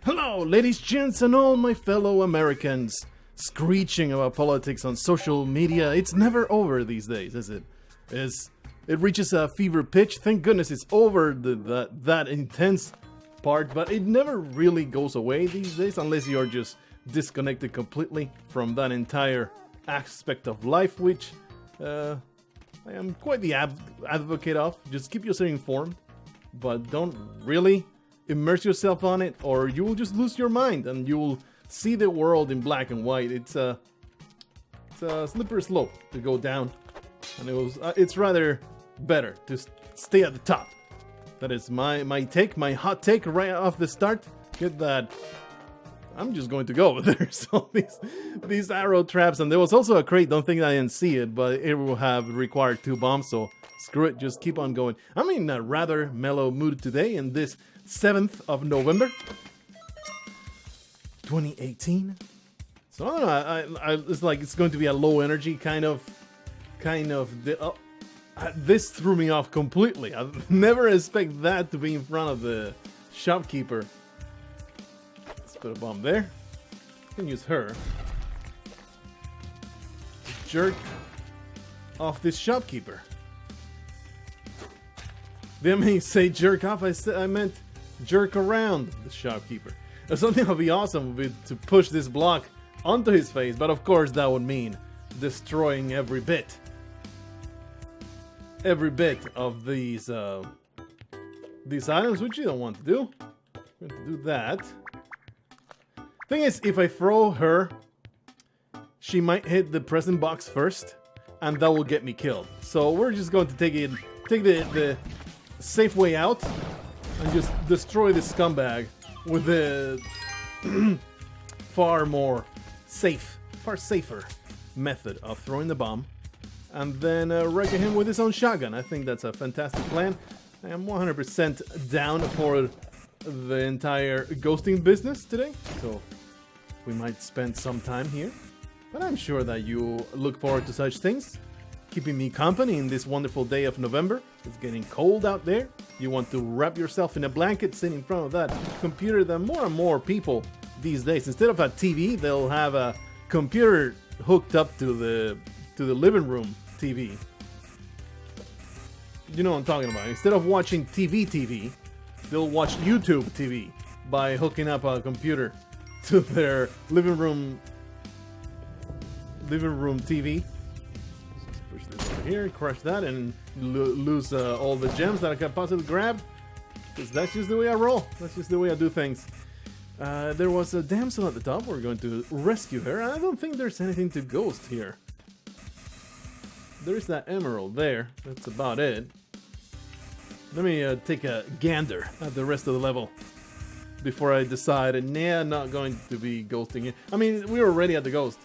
Hello, ladies, gents, and all my fellow Americans. Screeching about politics on social media, it's never over these days, is it? It reaches a fever pitch. Thank goodness it's over that intense part, but it never really goes away these days unless you're just disconnected completely from that entire aspect of life, which I am quite the advocate of. Just keep yourself informed, but don't really immerse yourself on it, or you will just lose your mind and you will see the world in black and white. It's a slippery slope to go down, and it's rather better to stay at the top. That is my hot take right off the start. Get that. I'm just going to go over there. So these arrow traps, and there was also a crate. Don't think I didn't see it, but it will have required 2 bombs. So screw it, just keep on going. I'm in a rather mellow mood today, in this 7th of November, 2018. So I don't know. It's like it's going to be a low energy kind of. This threw me off completely. I never expect that to be in front of the shopkeeper. Let's put a bomb there. I can use her to jerk off this shopkeeper. Didn't mean say jerk off. I meant jerk around the shopkeeper. Something that would be awesome would be to push this block onto his face, but of course that would mean destroying every bit of these items, which you don't want to do. I'm going to do that. Thing is, if I throw her, she might hit the present box first, and that will get me killed. So we're just going to take the safe way out and just destroy this scumbag with the far safer method of throwing the bomb and then wrecking him with his own shotgun. I think that's a fantastic plan. I am 100% down for the entire ghosting business today, so we might spend some time here. But I'm sure that you look forward to such things, keeping me company in this wonderful day of November. It's getting cold out there. You want to wrap yourself in a blanket, sit in front of that computer. That more and more people these days, instead of a TV, they'll have a computer hooked up to the living room TV. You know what I'm talking about. Instead of watching TV, they'll watch YouTube TV by hooking up a computer to their living room TV. Push this over here, crush that, and lose all the gems that I could possibly grab. Because that's just the way I roll. That's just the way I do things. There was a damsel at the top. We're going to rescue her. I don't think there's anything to ghost here. There's that emerald there. That's about it. Let me take a gander at the rest of the level before I decide, nah, I'm not going to be ghosting it. I mean, we were already at the ghost.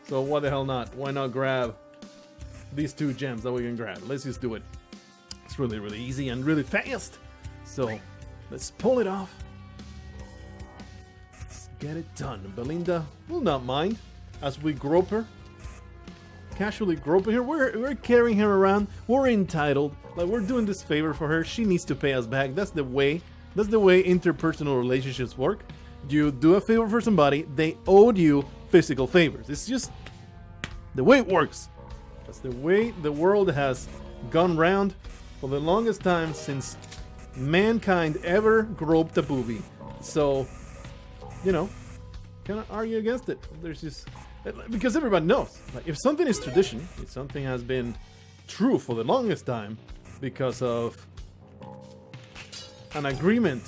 So why the hell not? Why not grab these 2 gems that we can grab? Let's just do it. It's really, really easy and really fast. So let's pull it off. Let's get it done. Belinda will not mind as we grope her. Casually groping her. We're carrying her around. We're entitled. Like, we're doing this favor for her. She needs to pay us back. That's the way interpersonal relationships work. You do a favor for somebody, they owe you physical favors. It's just the way it works. That's the way the world has gone round for the longest time since mankind ever groped a booby. So, you know, cannot argue against it. There's just, because everybody knows, like, if something is tradition, if something has been true for the longest time because of an agreement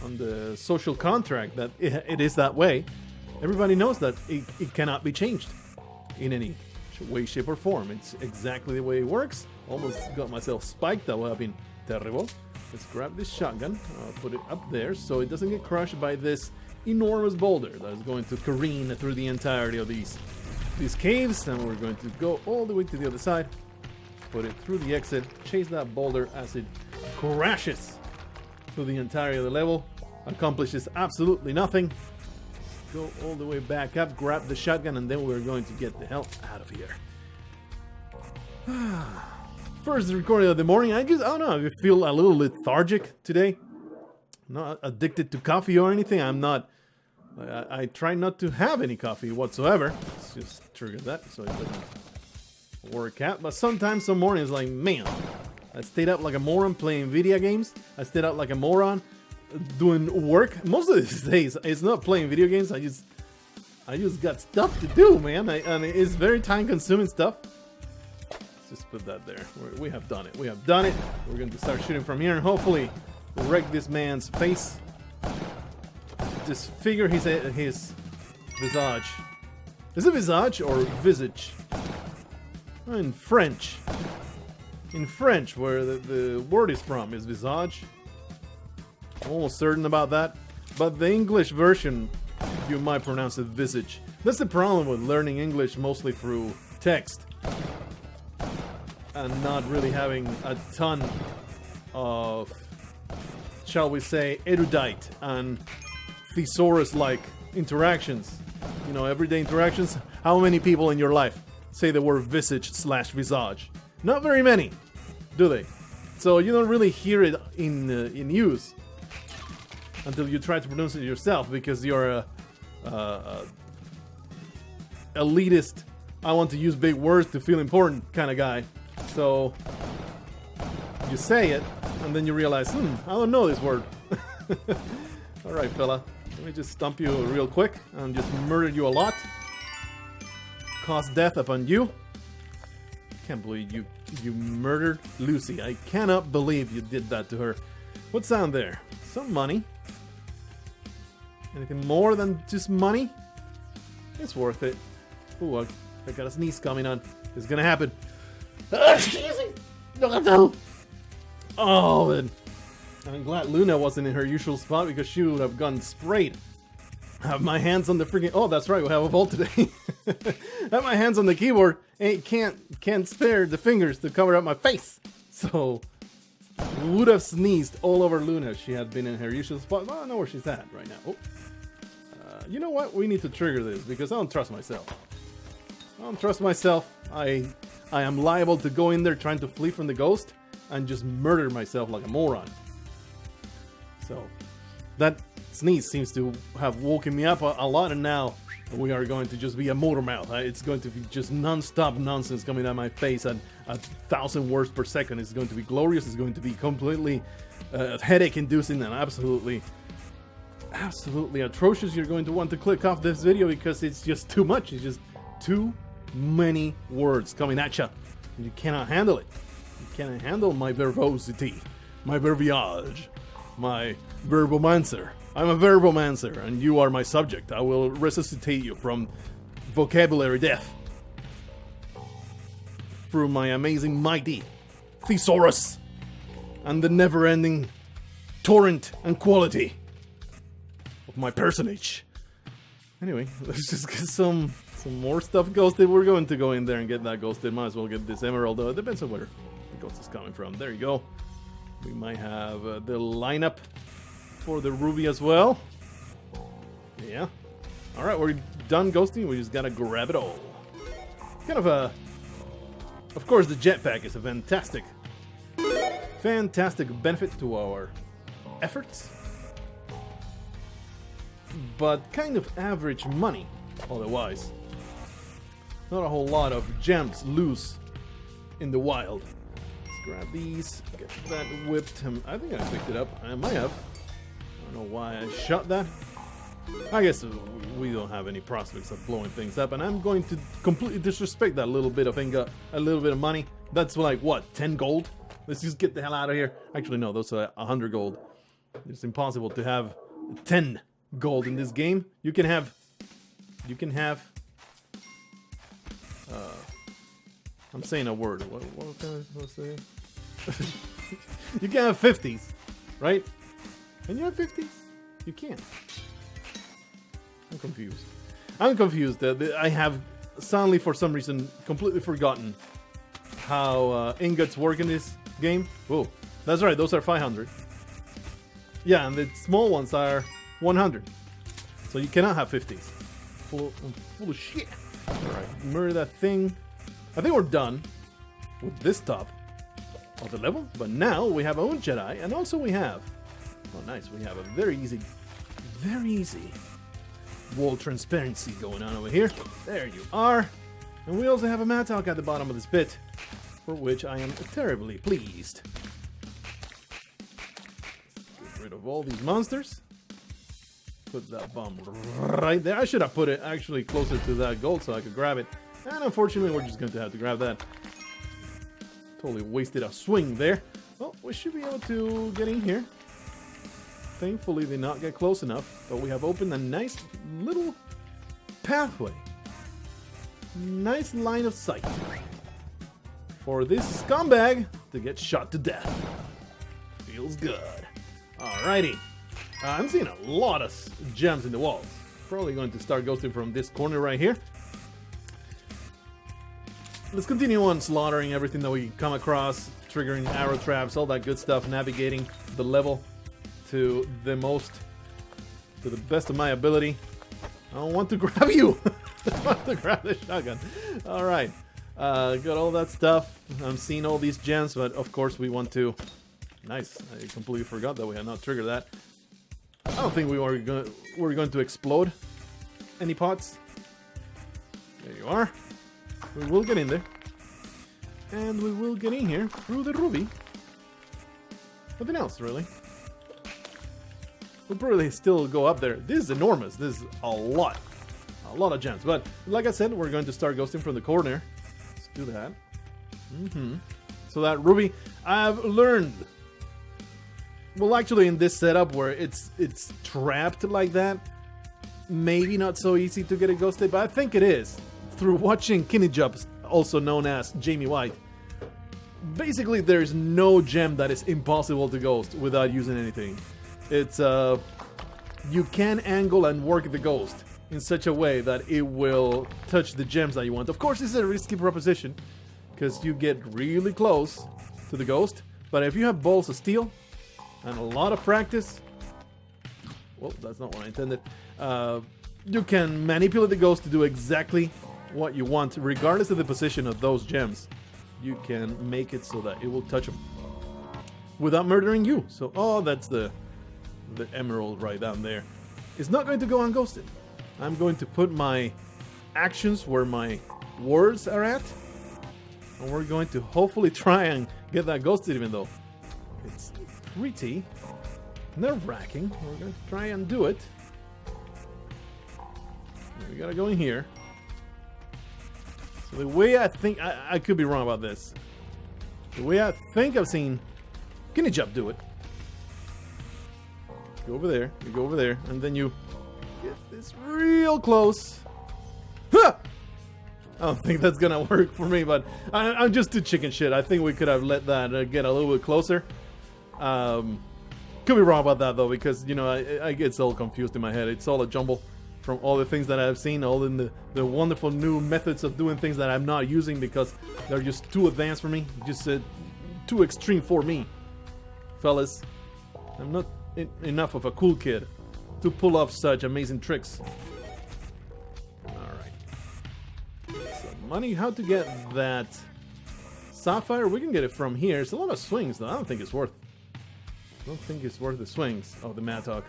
on the social contract that it is that way, everybody knows that it cannot be changed in any way, shape, or form. It's exactly the way it works. Almost got myself spiked. That would have been terrible. Let's grab this shotgun. I'll put it up there so it doesn't get crushed by this enormous boulder that is going to careen through the entirety of these caves. And we're going to go all the way to the other side, put it through the exit, chase that boulder as it crashes through the entirety of the level, accomplishes absolutely nothing. Go all the way back up, grab the shotgun, and then we're going to get the hell out of here. First recording of the morning. I don't know, I feel a little lethargic today. Not addicted to coffee or anything. I'm not I try not to have any coffee whatsoever. Let's just trigger that so it doesn't work out. But sometimes, some mornings, like, man, I stayed up like a moron playing video games. I stayed up like a moron doing work. Most of these days, it's not playing video games. I just got stuff to do, man. And it's very time-consuming stuff. Let's just put that there. We have done it. We have done it. We're going to start shooting from here and hopefully wreck this man's face. Disfigure his visage. Is it visage or visage? In French. In French, where the word is from, is visage. I'm almost certain about that. But the English version, you might pronounce it visage. That's the problem with learning English mostly through text. And not really having a ton of, shall we say, erudite and thesaurus-like interactions. You know, everyday interactions. How many people in your life say the word visage/visage? Not very many, do they? So you don't really hear it in use until you try to pronounce it yourself, because you're a elitist, I want to use big words to feel important kind of guy. So you say it, and then you realize, I don't know this word. Alright, fella. Let me just stump you real quick and just murder you a lot. Cause death upon you. Can't believe you murdered Lucy. I cannot believe you did that to her. What's down there? Some money. Anything more than just money? It's worth it. Ooh, I got a sneeze coming on. It's gonna happen. Oh, man. I'm glad Luna wasn't in her usual spot, because she would have gone sprayed. I have my hands on the freaking... Oh, that's right, we have a vault today. I have my hands on the keyboard and can't spare the fingers to cover up my face. So, would have sneezed all over Luna if she had been in her usual spot. Well, I know where she's at right now. Oh. You know what? We need to trigger this, because I don't trust myself. I don't trust myself. I am liable to go in there trying to flee from the ghost and just murder myself like a moron. So, that sneeze seems to have woken me up a lot, and now we are going to just be a motor mouth. It's going to be just non-stop nonsense coming out of my face at 1,000 words per second. It's going to be glorious. It's going to be completely headache-inducing and absolutely atrocious. You're going to want to click off this video because it's just too much. It's just too many words coming at you. You cannot handle it. You cannot handle my verbosity, my verbiage, my verbomancer. I'm a verbomancer, and you are my subject. I will resuscitate you from vocabulary death through my amazing, mighty thesaurus and the never-ending torrent and quality of my personage. Anyway, let's just get some more stuff ghosted. We're going to go in there and get that ghosted. Might as well get this emerald, though. It depends on where the ghost is coming from. There you go. We might have the lineup for the ruby as well. Yeah. Alright, we're done ghosting. We just gotta grab it all. Kind of a... Of course, the jetpack is a fantastic benefit to our efforts. But kind of average money, otherwise. Not a whole lot of gems loose in the wild. Let's grab these, get that whipped. I think I picked it up. I might have. I don't know why I shot that. I guess we don't have any prospects of blowing things up, and I'm going to completely disrespect that little bit of ingot, a little bit of money. That's like, what, 10 gold? Let's just get the hell out of here. Actually, no, those are 100 gold. It's impossible to have 10 gold in this game. You can have I'm saying a word. What can I supposed to say? You can have 50s, right? Can you have 50s? You can't. I'm confused. I have suddenly, for some reason, completely forgotten how ingots work in this game. Whoa, that's right. Those are 500. Yeah, and the small ones are 100. So you cannot have 50s. Full of shit. Alright, murder that thing. I think we're done with this top of the level. But now we have our own Jedi, and also we have... Oh, nice. We have a very easy wall transparency going on over here. There you are. And we also have a mattock at the bottom of this pit, for which I am terribly pleased. Get rid of all these monsters. Put that bomb right there. I should have put it actually closer to that gold so I could grab it. And unfortunately, we're just going to have to grab that. Totally wasted a swing there. Well, we should be able to get in here. Thankfully, they did not get close enough. But we have opened a nice little pathway. Nice line of sight. For this scumbag to get shot to death. Feels good. Alrighty. I'm seeing a lot of gems in the walls. Probably going to start ghosting from this corner right here. Let's continue on slaughtering everything that we come across, triggering arrow traps, all that good stuff, navigating the level to the best of my ability. I don't want to grab you. I want to grab the shotgun. All right, got all that stuff. I'm seeing all these gems, but of course we want to. Nice. I completely forgot that we had not triggered that. I don't think we were going to explode any pots. There you are. We will get in there. And we will get in here through the ruby. Nothing else, really. We'll probably still go up there. This is enormous. This is a lot. A lot of gems. But, like I said, we're going to start ghosting from the corner. Let's do that. So that ruby, I've learned. Well, actually, in this setup where it's trapped like that, maybe not so easy to get it ghosted, but I think it is. Through watching Kinijub, also known as Jamie White, basically there's no gem that is impossible to ghost without using anything. It's you can angle and work the ghost in such a way that it will touch the gems that you want. Of course, this is a risky proposition because you get really close to the ghost, but if you have balls of steel and a lot of practice, well, that's not what I intended. You can manipulate the ghost to do exactly what you want, regardless of the position of those gems. You can make it so that it will touch them without murdering you. So, oh, that's the emerald right down there. It's not going to go unghosted. I'm going to put my actions where my words are at, and we're going to hopefully try and get that ghosted, even though it's pretty nerve-wracking. We're going to try and do it. We gotta go in here. So the way I think, I could be wrong about this. The way I think I've seen Kinijub do it. Go over there, you go over there, and then you get this real close. Huh! I don't think that's gonna work for me, but I'm just too chicken shit. I think we could have let that get a little bit closer. Could be wrong about that though, because you know I get so confused in my head. It's all a jumble from all the things that I've seen, all in the wonderful new methods of doing things that I'm not using because they're just too advanced for me, just too extreme for me. Fellas, I'm not enough of a cool kid to pull off such amazing tricks. Alright. So money, how to get that sapphire? We can get it from here. It's a lot of swings though. I don't think it's worth the swings. Oh, the mattock.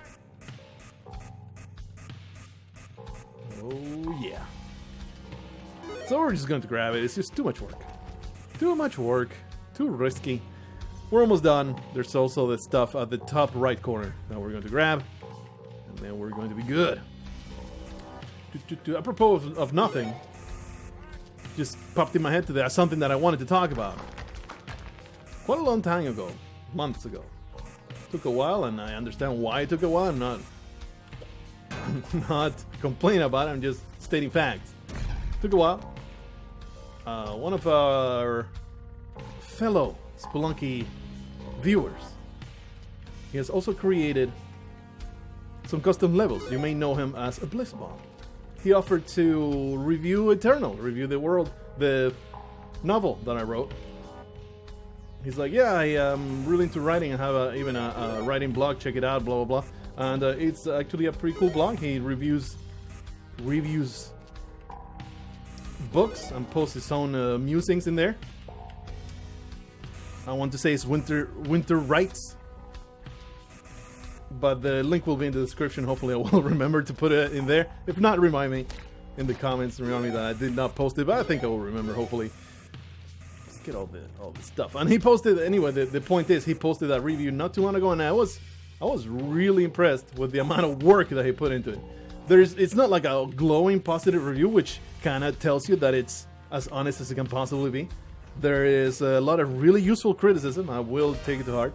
Oh yeah. So we're just going to grab it. It's just too much work. Too much work. Too risky. We're almost done. There's also the stuff at the top right corner that we're going to grab. And then we're going to be good. Apropos of nothing, just popped in my head today. Something that I wanted to talk about. Quite a long time ago. Months ago. Took a while, and I understand why it took a while. I'm not complaining about it. I'm just stating facts. Took a while. One of our fellow Spelunky viewers, he has also created some custom levels. You may know him as a Bliss bomb. He offered to review Eternal, review the novel that I wrote. He's like, yeah, I am really into writing. I have even a writing blog. Check it out, blah, blah, blah. And it's actually a pretty cool blog. He reviews books and posts his own musings in there. I want to say it's Winter Rights. but the link will be in the description. Hopefully I will remember to put it in there. If not, remind me in the comments and remind me that I did not post it, but I think I will remember, hopefully. Let's get all the stuff. And he posted, anyway, the point is, he posted that review not too long ago, and I was really impressed with the amount of work that he put into it. It's not like a glowing positive review, which kind of tells you that it's as honest as it can possibly be. There is a lot of really useful criticism. I will take it to heart.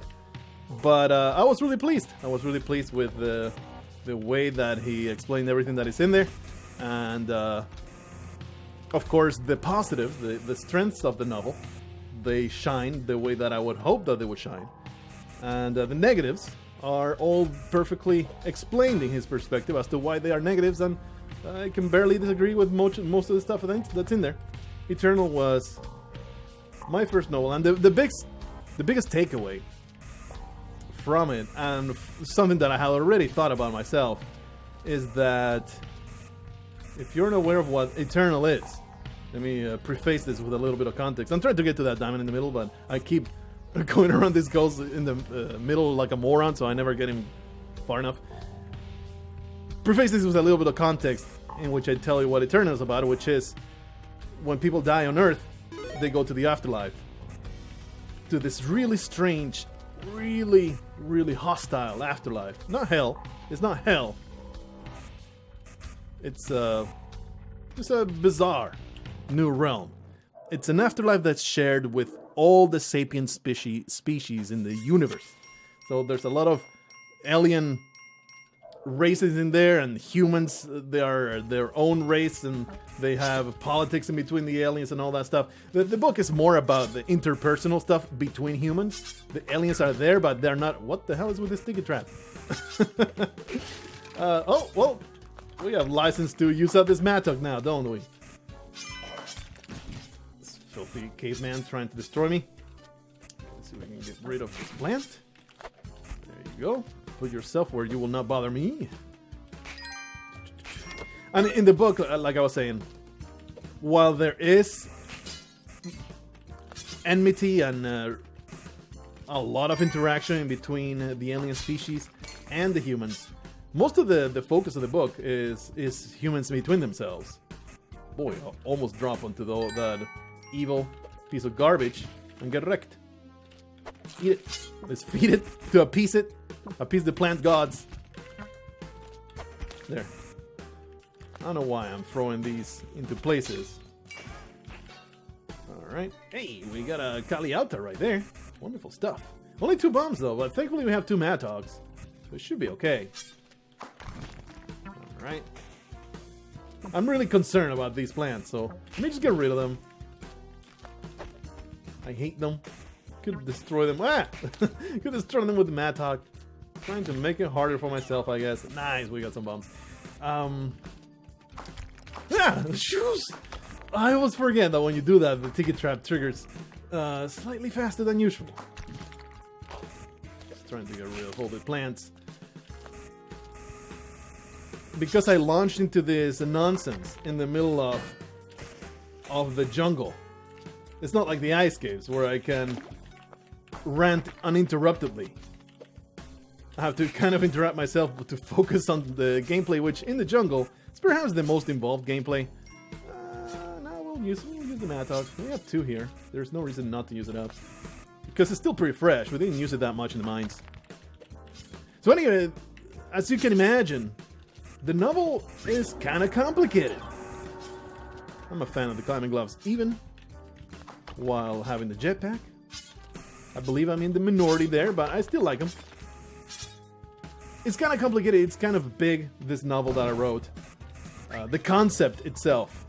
But I was really pleased. I was really pleased with the way that he explained everything that is in there. And, of course, the positives, the strengths of the novel, they shine the way that I would hope that they would shine. And the negatives are all perfectly explained in his perspective as to why they are negatives, and I can barely disagree with most of the stuff that's in there. Eternal was my first novel, and the biggest takeaway from it, and something that I had already thought about myself, is that if you're unaware of what Eternal is, let me preface this with a little bit of context. I'm trying to get to that diamond in the middle, but I keep going around these goals in the middle like a moron, so I never get him far enough. Preface this with a little bit of context in which I tell you what Eternal is about, which is when people die on Earth, they go to the afterlife, to this really strange, really, really hostile afterlife. Not hell. It's not hell. It's just a bizarre new realm. It's an afterlife that's shared with all the sapient species in the universe. So there's a lot of alien races in there, and humans, they are their own race, and they have politics in between the aliens and all that stuff. The book is more about the interpersonal stuff between humans. The aliens are there, but they're not. What the hell is with this sticky trap? Oh, well, we have license to use up this mattock now, don't we? This filthy caveman trying to destroy me. Let's see if we can get rid of this plant. There you go. Put yourself where you will not bother me. And in the book, like I was saying, while there is enmity and a lot of interaction in between the alien species and the humans, most of the focus of the book is humans between themselves. Boy, I'll almost drop onto that evil piece of garbage and get wrecked. Eat it. Let's feed it to appease it. Appease the plant gods. There. I don't know why I'm throwing these into places. Alright. Hey, we got a Kaliauta right there. Wonderful stuff. Only 2 bombs though, but thankfully we have 2 Mattogs. So it should be okay. Alright. I'm really concerned about these plants, so let me just get rid of them. I hate them. Could destroy them. Ah! Could destroy them with the Mattock. Trying to make it harder for myself, I guess. Nice, we got some bombs. Shoes! I always forget that when you do that, the ticket trap triggers slightly faster than usual. Just trying to get rid of all the plants. Because I launched into this nonsense in the middle of the jungle. It's not like the ice caves where I can rant uninterruptedly. I have to kind of interrupt myself to focus on the gameplay, which in the jungle is perhaps the most involved gameplay. No, we'll use the Mattock. We have 2 here. There's no reason not to use it up. Because it's still pretty fresh. We didn't use it that much in the mines. So anyway, as you can imagine, the novel is kind of complicated. I'm a fan of the climbing gloves, even while having the jetpack. I believe I'm in the minority there, but I still like them. It's kind of complicated, it's kind of big, this novel that I wrote. The concept itself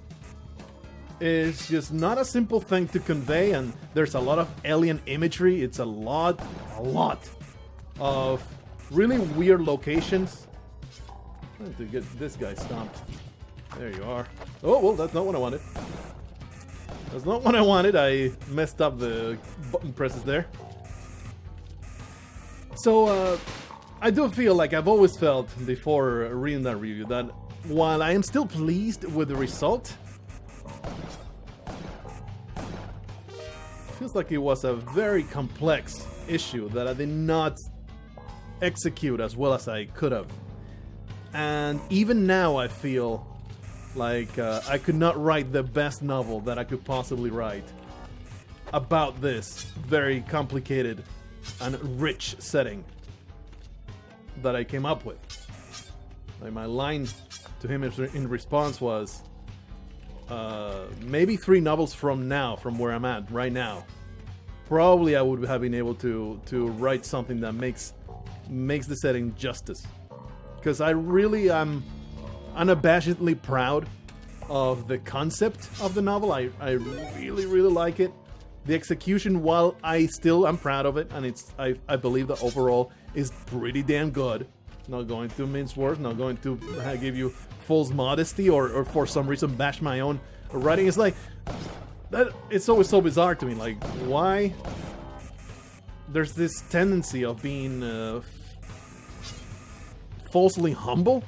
is just not a simple thing to convey, and there's a lot of alien imagery. It's a lot of really weird locations. I'm trying to get this guy stomped. There you are. Oh, well, that's not what I wanted. That's not what I wanted. I messed up the button presses there. So, I do feel like I've always felt before reading that review that while I am still pleased with the result, it feels like it was a very complex issue that I did not execute as well as I could have. And even now I feel like I could not write the best novel that I could possibly write about this very complicated and rich setting that I came up with. Like my line to him in response was, maybe 3 novels from now, from where I'm at right now, probably I would have been able to write something that makes the setting justice. Because I really am unabashedly proud of the concept of the novel. I really, really like it. The execution, while I still am proud of it, and I believe that overall is pretty damn good. Not going to mince words, not going to give you false modesty or for some reason bash my own writing. It's like that. It's always so bizarre to me. Like, why there's this tendency of being falsely humble,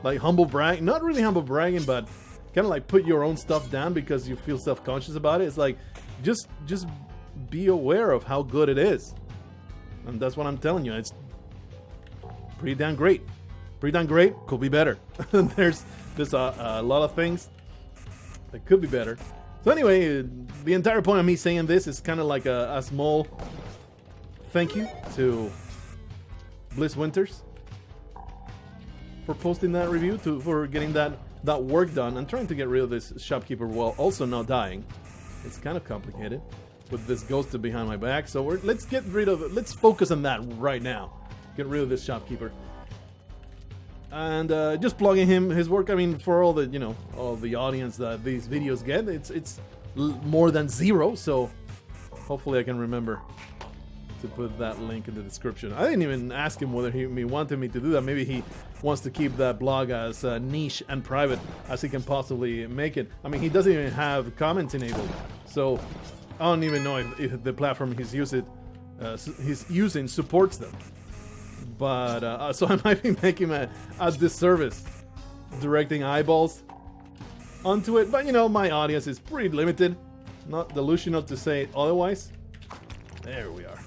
like humble brag. Not really humble bragging, but kind of like put your own stuff down because you feel self-conscious about it. It's like just be aware of how good it is, and that's what I'm telling you. It's pretty damn great. Pretty damn great. Could be better. There's a lot of things that could be better. So anyway, the entire point of me saying this is kind of like a small thank you to Bliss Winters for posting that review, for getting that work done and trying to get rid of this shopkeeper while also not dying. It's kind of complicated with this ghost behind my back. So let's get rid of it. Let's focus on that right now. Get rid of this shopkeeper. And just plugging his work. I mean, for all the audience that these videos get, it's more than 0. So hopefully I can remember to put that link in the description. I didn't even ask him whether he wanted me to do that. Maybe he wants to keep that blog as niche and private as he can possibly make it. I mean, he doesn't even have comments enabled, so I don't even know if the platform he's using supports them. But so I might be making a disservice directing eyeballs onto it. But my audience is pretty limited. Not delusional to say otherwise. There we are.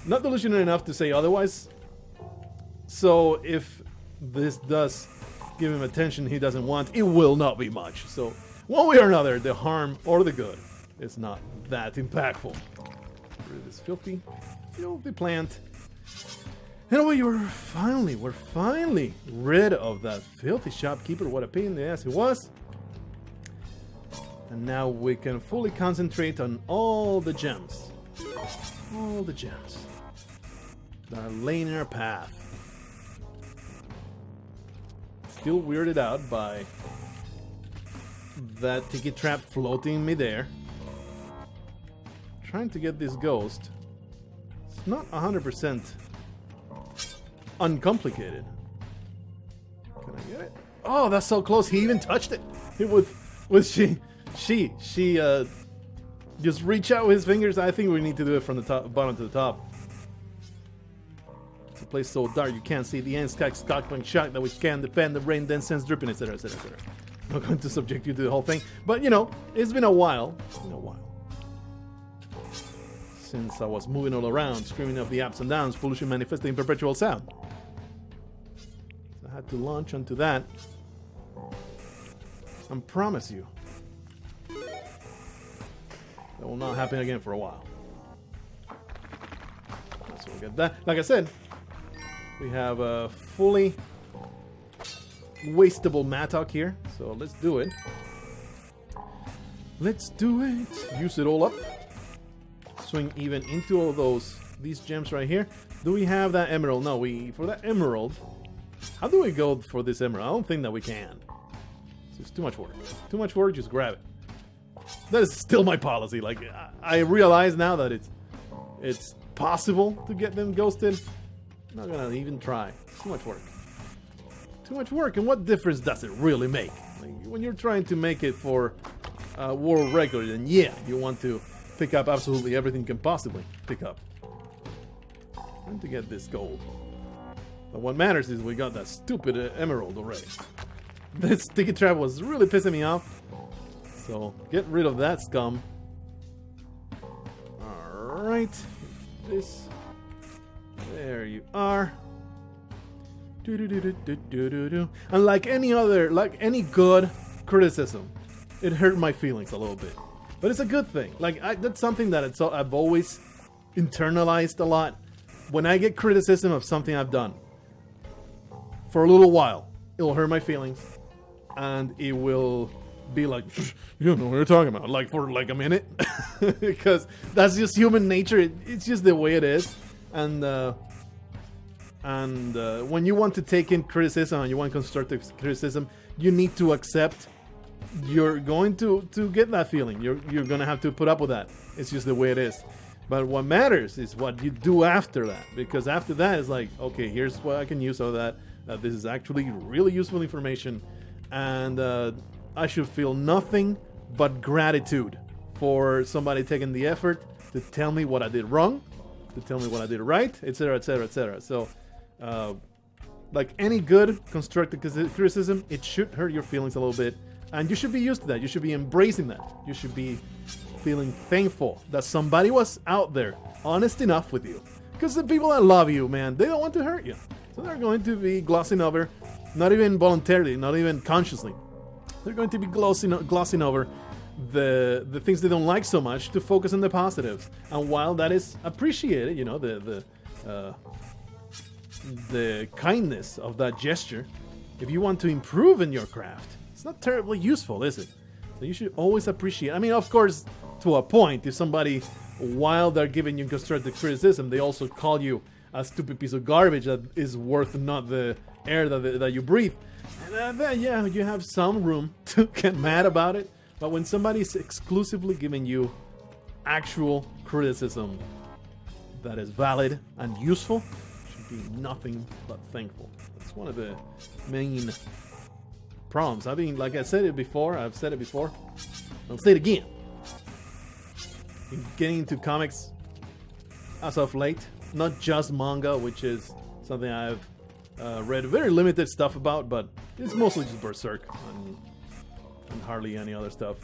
Not delusional enough to say otherwise. So if this does give him attention he doesn't want, it will not be much. So one way or another, the harm or the good is not that impactful. Rid of this filthy plant. Anyway, we're finally rid of that filthy shopkeeper. What a pain in the ass he was. And now we can fully concentrate on all the gems. All the gems that are laying in our path. Still weirded out by that ticket trap floating me there. Trying to get this ghost. It's not 100% uncomplicated. Can I get it? Oh, that's so close. He even touched it. She just reach out with his fingers. I think we need to do it from the bottom to the top. It's a place so dark you can't see the end. Scottling shot that we can't defend. The rain then sends dripping, etc., etc., etc. I'm not going to subject you to the whole thing, but it's been a while. Since I was moving all around, screaming of the ups and downs, pollution manifesting in perpetual sound. So I had to launch onto that. And promise you, that will not happen again for a while. So we'll get that. Like I said, we have a fully wastable mattock here. So let's do it. Let's do it. Use it all up. Swing even into all these gems right here. Do we have that emerald? No, for that emerald. How do we go for this emerald? I don't think that we can. It's too much work. Too much work, just grab it. That is still my policy. Like, I realize now that it's possible to get them ghosted. I'm not gonna even try. Too much work. Too much work, and what difference does it really make? Like, when you're trying to make it for world record, then yeah, you want to pick up absolutely everything you can possibly pick up. Trying to get this gold. But what matters is we got that stupid emerald already. This sticky trap was really pissing me off. So get rid of that scum. Alright. This. There you are. And like any good criticism, it hurt my feelings a little bit. But it's a good thing. Like, that's something that I've always internalized a lot. When I get criticism of something I've done, for a little while, it'll hurt my feelings. And it will be like, you don't know what you're talking about. Like, for like a minute. Because that's just human nature. It's just the way it is. And when you want to take in criticism and you want constructive criticism, you need to accept you're going to get that feeling. You're going to have to put up with that. It's just the way it is. But what matters is what you do after that. Because after that, it's like, okay, here's what I can use out of that. This is actually really useful information. And I should feel nothing but gratitude for somebody taking the effort to tell me what I did wrong, to tell me what I did right, etc., etc., etc. So, like any good constructive criticism, it should hurt your feelings a little bit, and you should be used to that. You should be embracing that. You should be feeling thankful that somebody was out there, honest enough with you. Because the people that love you, man, they don't want to hurt you. So they're going to be glossing over, not even voluntarily, not even consciously. They're going to be glossing over the things they don't like so much to focus on the positives. And while that is appreciated, you know, the kindness of that gesture, if you want to improve in your craft, it's not terribly useful, is it? So you should always appreciate. I mean, of course, to a point, if somebody, while they're giving you constructive criticism, they also call you a stupid piece of garbage that is worth not the air that you breathe, then yeah, you have some room to get mad about it. But when somebody's exclusively giving you actual criticism that is valid and useful, you should be nothing but thankful. That's one of the main problems. I mean, like I've said it before, I'll say it again. In getting into comics as of late, not just manga, which is something I've read very limited stuff about, but it's mostly just Berserk and hardly any other stuff.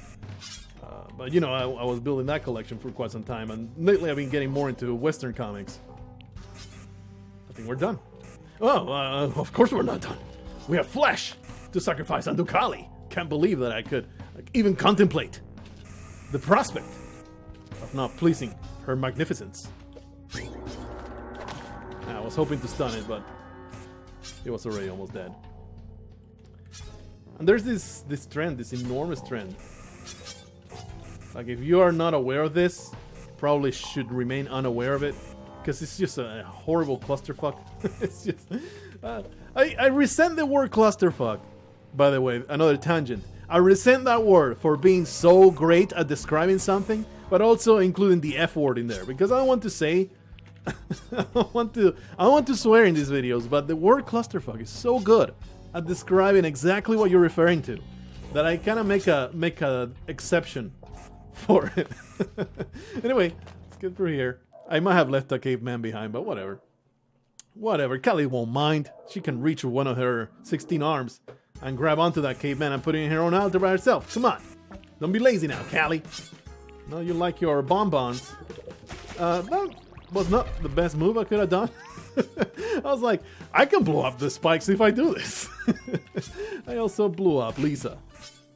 But you know, I was building that collection for quite some time, and lately I've been getting more into Western comics. I think we're done. Oh, of course we're not done. We have flesh to sacrifice on Dukali. Can't believe that I could even contemplate the prospect of not pleasing her magnificence. I was hoping to stun it, but it was already almost dead. And there's this trend, this enormous trend. Like, if you are not aware of this, probably should remain unaware of it, because it's just a horrible clusterfuck. It's just... I resent the word clusterfuck, by the way, another tangent. I resent that word for being so great at describing something, but also including the F word in there, because I don't want to say... I don't want to swear in these videos, but the word clusterfuck is so good at describing exactly what you're referring to that I kind of make a exception for it. Anyway, let's get through here. I might have left a caveman behind, but whatever. Whatever, Callie won't mind. She can reach with one of her 16 arms and grab onto that caveman and put it in her own altar by herself. Come on. Don't be lazy now, Callie. No, you like your bonbons. That was not the best move I could have done. I was like, I can blow up the spikes if I do this. I also blew up Lisa.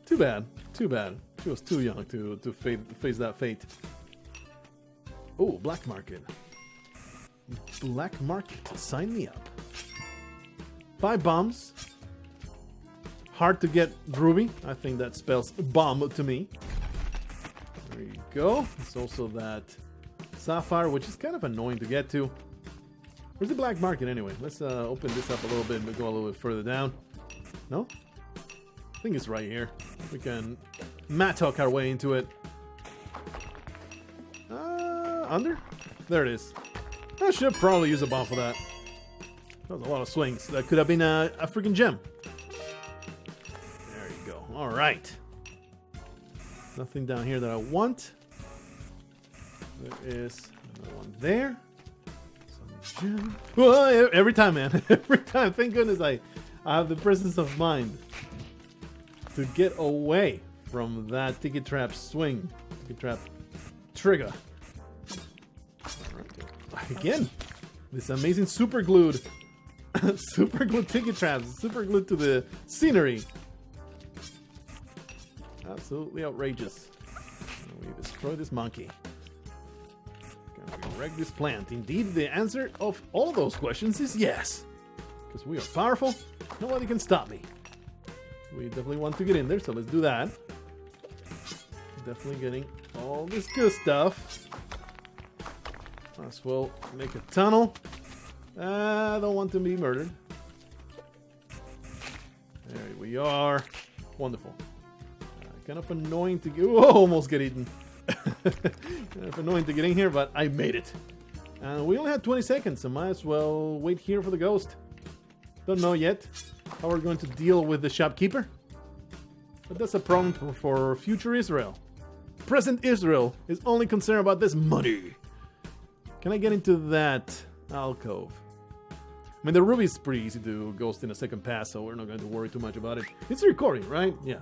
Too bad. Too bad. She was too young to face that fate. Oh, black market. Black market. Sign me up. 5 bombs. Hard to get ruby. I think that spells bomb to me. There you go. It's also that sapphire, which is kind of annoying to get to. Where's the black market anyway? Let's open this up a little bit and go a little bit further down. No? I think it's right here. We can mattock our way into it. Under? There it is. I should probably use a bomb for that. That was a lot of swings. That could have been a freaking gem. There you go. Alright. Nothing down here that I want. There is another one there. Some gem. Oh, every time, man. Every time. Thank goodness I have the presence of mind to get away from that ticket trap swing. Ticket trap trigger. Again. This amazing super glued super glued ticket traps, super glued to the scenery. Absolutely outrageous. We destroy this monkey. Can we wreck this plant? Indeed, the answer of all those questions is yes. Because we are powerful, nobody can stop me. We definitely want to get in there, so let's do that. Definitely getting all this good stuff. As well make a tunnel. I don't want to be murdered. There we are. Wonderful. Kind of annoying to get. Whoa, almost get eaten. Kind of annoying to get in here, but I made it. And we only have 20 seconds, so might as well wait here for the ghost. Don't know yet how we're going to deal with the shopkeeper. But that's a problem for future Israel. Present Israel is only concerned about this money. Can I get into that alcove? I mean, the ruby is pretty easy to ghost in a second pass, so we're not going to worry too much about it. It's recording, right? Yeah.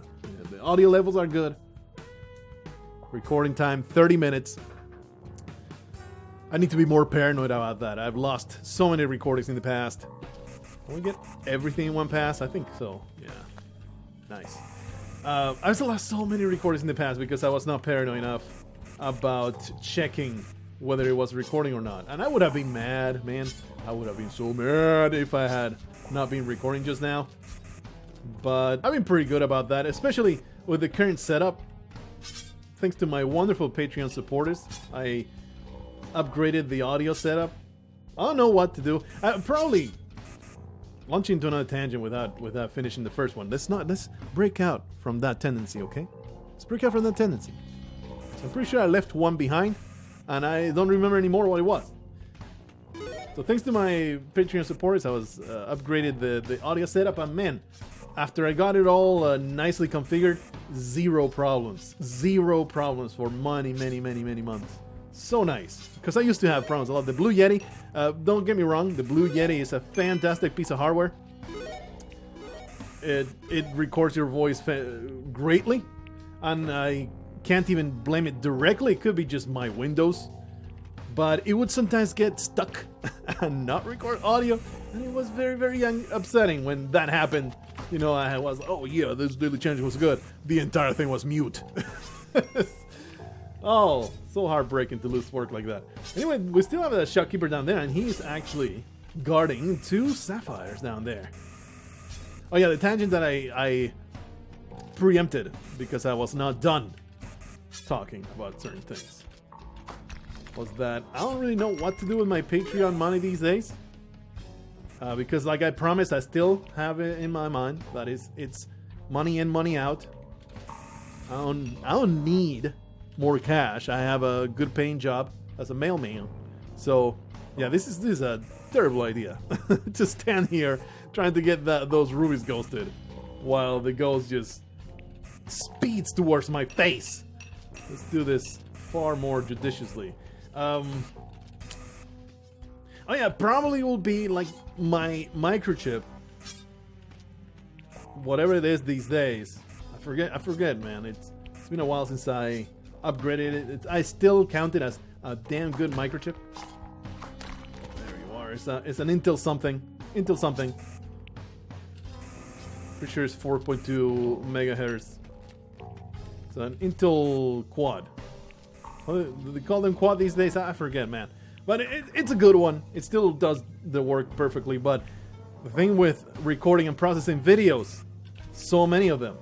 The audio levels are good. Recording time, 30 minutes. I need to be more paranoid about that. I've lost so many recordings in the past. Can we get everything in one pass? I think so. Yeah. Nice. I've still lost so many recordings in the past because I was not paranoid enough about checking whether it was recording or not. And I would have been mad, man. I would have been so mad if I had not been recording just now. But I've been pretty good about that, especially with the current setup. Thanks to my wonderful Patreon supporters, I upgraded the audio setup. I don't know what to do. Probably launching into another tangent without finishing the first one. Let's break out from that tendency, okay? Let's break out from that tendency. So I'm pretty sure I left one behind, and I don't remember anymore what it was. So thanks to my Patreon supporters, I was upgraded the audio setup, and man, after I got it all nicely configured, zero problems. Zero problems for many months. So nice, because I used to have problems a lot. The Blue Yeti, don't get me wrong, the Blue Yeti is a fantastic piece of hardware. It records your voice greatly, and I can't even blame it directly. It could be just my Windows, but it would sometimes get stuck and not record audio, and it was very upsetting when that happened. You know, I was, oh yeah, this daily change was good. The entire thing was mute. Oh, so heartbreaking to lose work like that. Anyway, we still have a shopkeeper down there, and he's actually guarding 2 sapphires down there. Oh yeah, the tangent that I preempted because I was not done talking about certain things was that I don't really know what to do with my Patreon money these days. Because like I promised, I still have it in my mind that it's money in, money out. I don't need more cash. I have a good paying job as a mailman. So yeah, this is a terrible idea to stand here trying to get those rubies ghosted while the ghost just speeds towards my face. Let's do this far more judiciously. Oh yeah, probably will be like my microchip, whatever it is these days. I forget, man. It's been a while since I upgraded it. I still count it as a damn good microchip. There you are. It's an Intel something. Pretty sure it's 4.2 megahertz. It's an Intel quad. Do they call them quad these days? I forget, man. But it's a good one. It still does the work perfectly. But the thing with recording and processing videos, so many of them,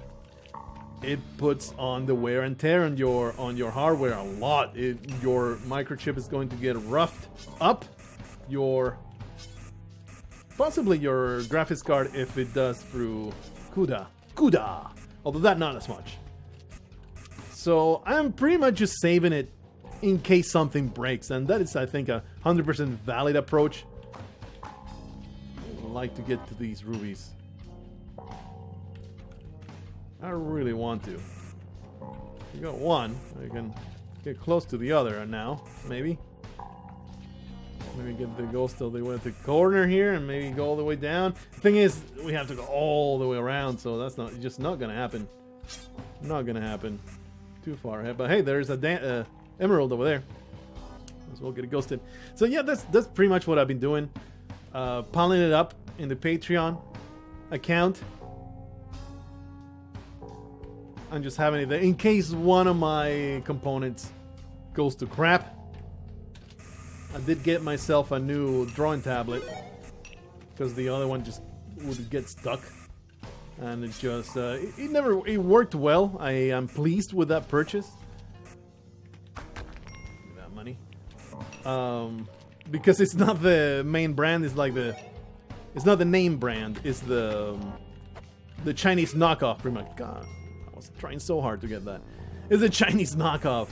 it puts on the wear and tear on your hardware a lot. Your microchip is going to get roughed up. Possibly your graphics card if it does through CUDA. Although that not as much. So I'm pretty much just saving it in case something breaks, and that is, I think, a 100% valid approach. I'd like to get to these rubies. I really want to. You got one. I can get close to the other now, maybe. Maybe get the ghost all the way to the corner here, and maybe go all the way down. The thing is, we have to go all the way around, so that's just not gonna happen. Not gonna happen. Too far ahead. But hey, there's a emerald over there. as well get ghosted. So yeah, that's pretty much what I've been doing. Piling it up in the Patreon account. I'm just having it there in case one of my components goes to crap. I did get myself a new drawing tablet because the other one just would get stuck, and it just it worked well. I am pleased with that purchase. Give me that money, because it's not the main brand. It's like it's not the name brand. It's the Chinese knockoff. Pretty much. God, I was trying so hard to get that. It's a Chinese knockoff,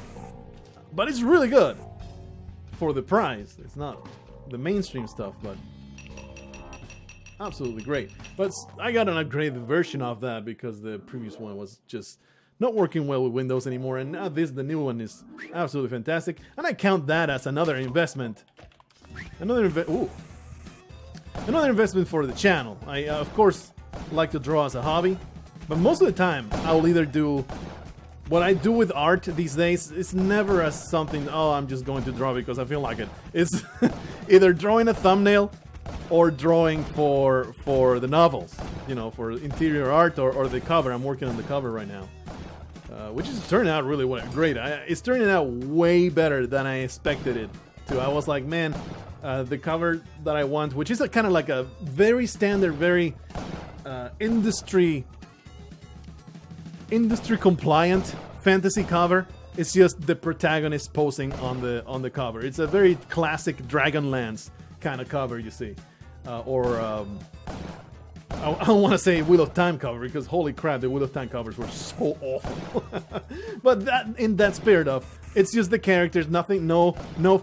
but it's really good for the price. It's not the mainstream stuff, but absolutely great. But I got an upgraded version of that because the previous one was just not working well with Windows anymore, and now the new one is absolutely fantastic, and I count that as another investment. Another investment for the channel. I of course like to draw as a hobby, but most of the time I'll either do what I do with art these days. It's never as something, oh, I'm just going to draw because I feel like it. It's either drawing a thumbnail or drawing for the novels, you know, for interior art or the cover. I'm working on the cover right now, which is turning out really great. It's turning out way better than I expected it to. I was like, man, the cover that I want, which is kind of like a very standard, very industry compliant fantasy cover. It's just the protagonist posing on the cover. It's a very classic Dragonlance kind of cover, you see, or I don't want to say Wheel of Time cover because holy crap, the Wheel of Time covers were so awful. But that in that spirit of it's just the characters, nothing, no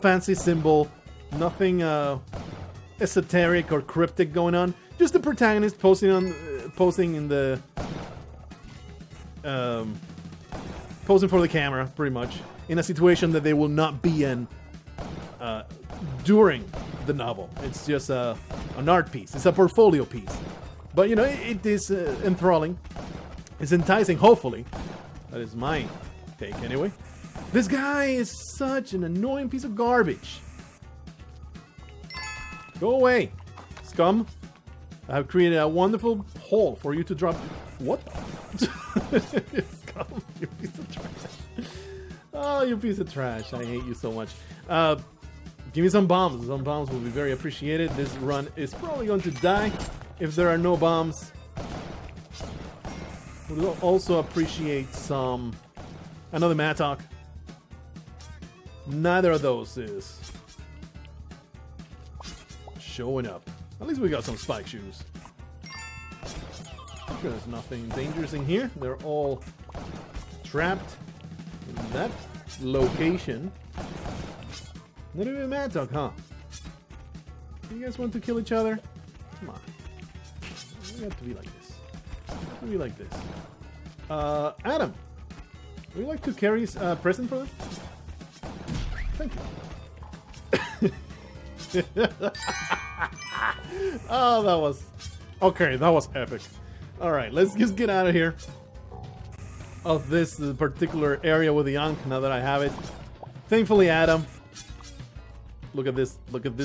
fancy symbol, nothing esoteric or cryptic going on. Just the protagonist posing in the posing for the camera, pretty much, in a situation that they will not be in during the novel. It's just an art piece. It's a portfolio piece. But, you know, it is enthralling. It's enticing, hopefully. That is my take, anyway. This guy is such an annoying piece of garbage. Go away, scum. I have created a wonderful hole for you to drop. What? Scum, you piece of trash. Oh, you piece of trash. I hate you so much. Give me some bombs. Some bombs will be very appreciated. This run is probably going to die if there are no bombs. We'll also appreciate another Mattock. Neither of those is showing up. At least we got some spike shoes. There's nothing dangerous in here. They're all trapped in that location. Not even a Mattock, huh? You guys want to kill each other? Come on. We have to be like this. We have to be like this. Adam, would you like to carry a present for them? Thank you. Oh, that was... Okay, that was epic. Alright, let's just get out of here. Of this particular area with the Ankh, now that I have it. Thankfully, Adam... Look at this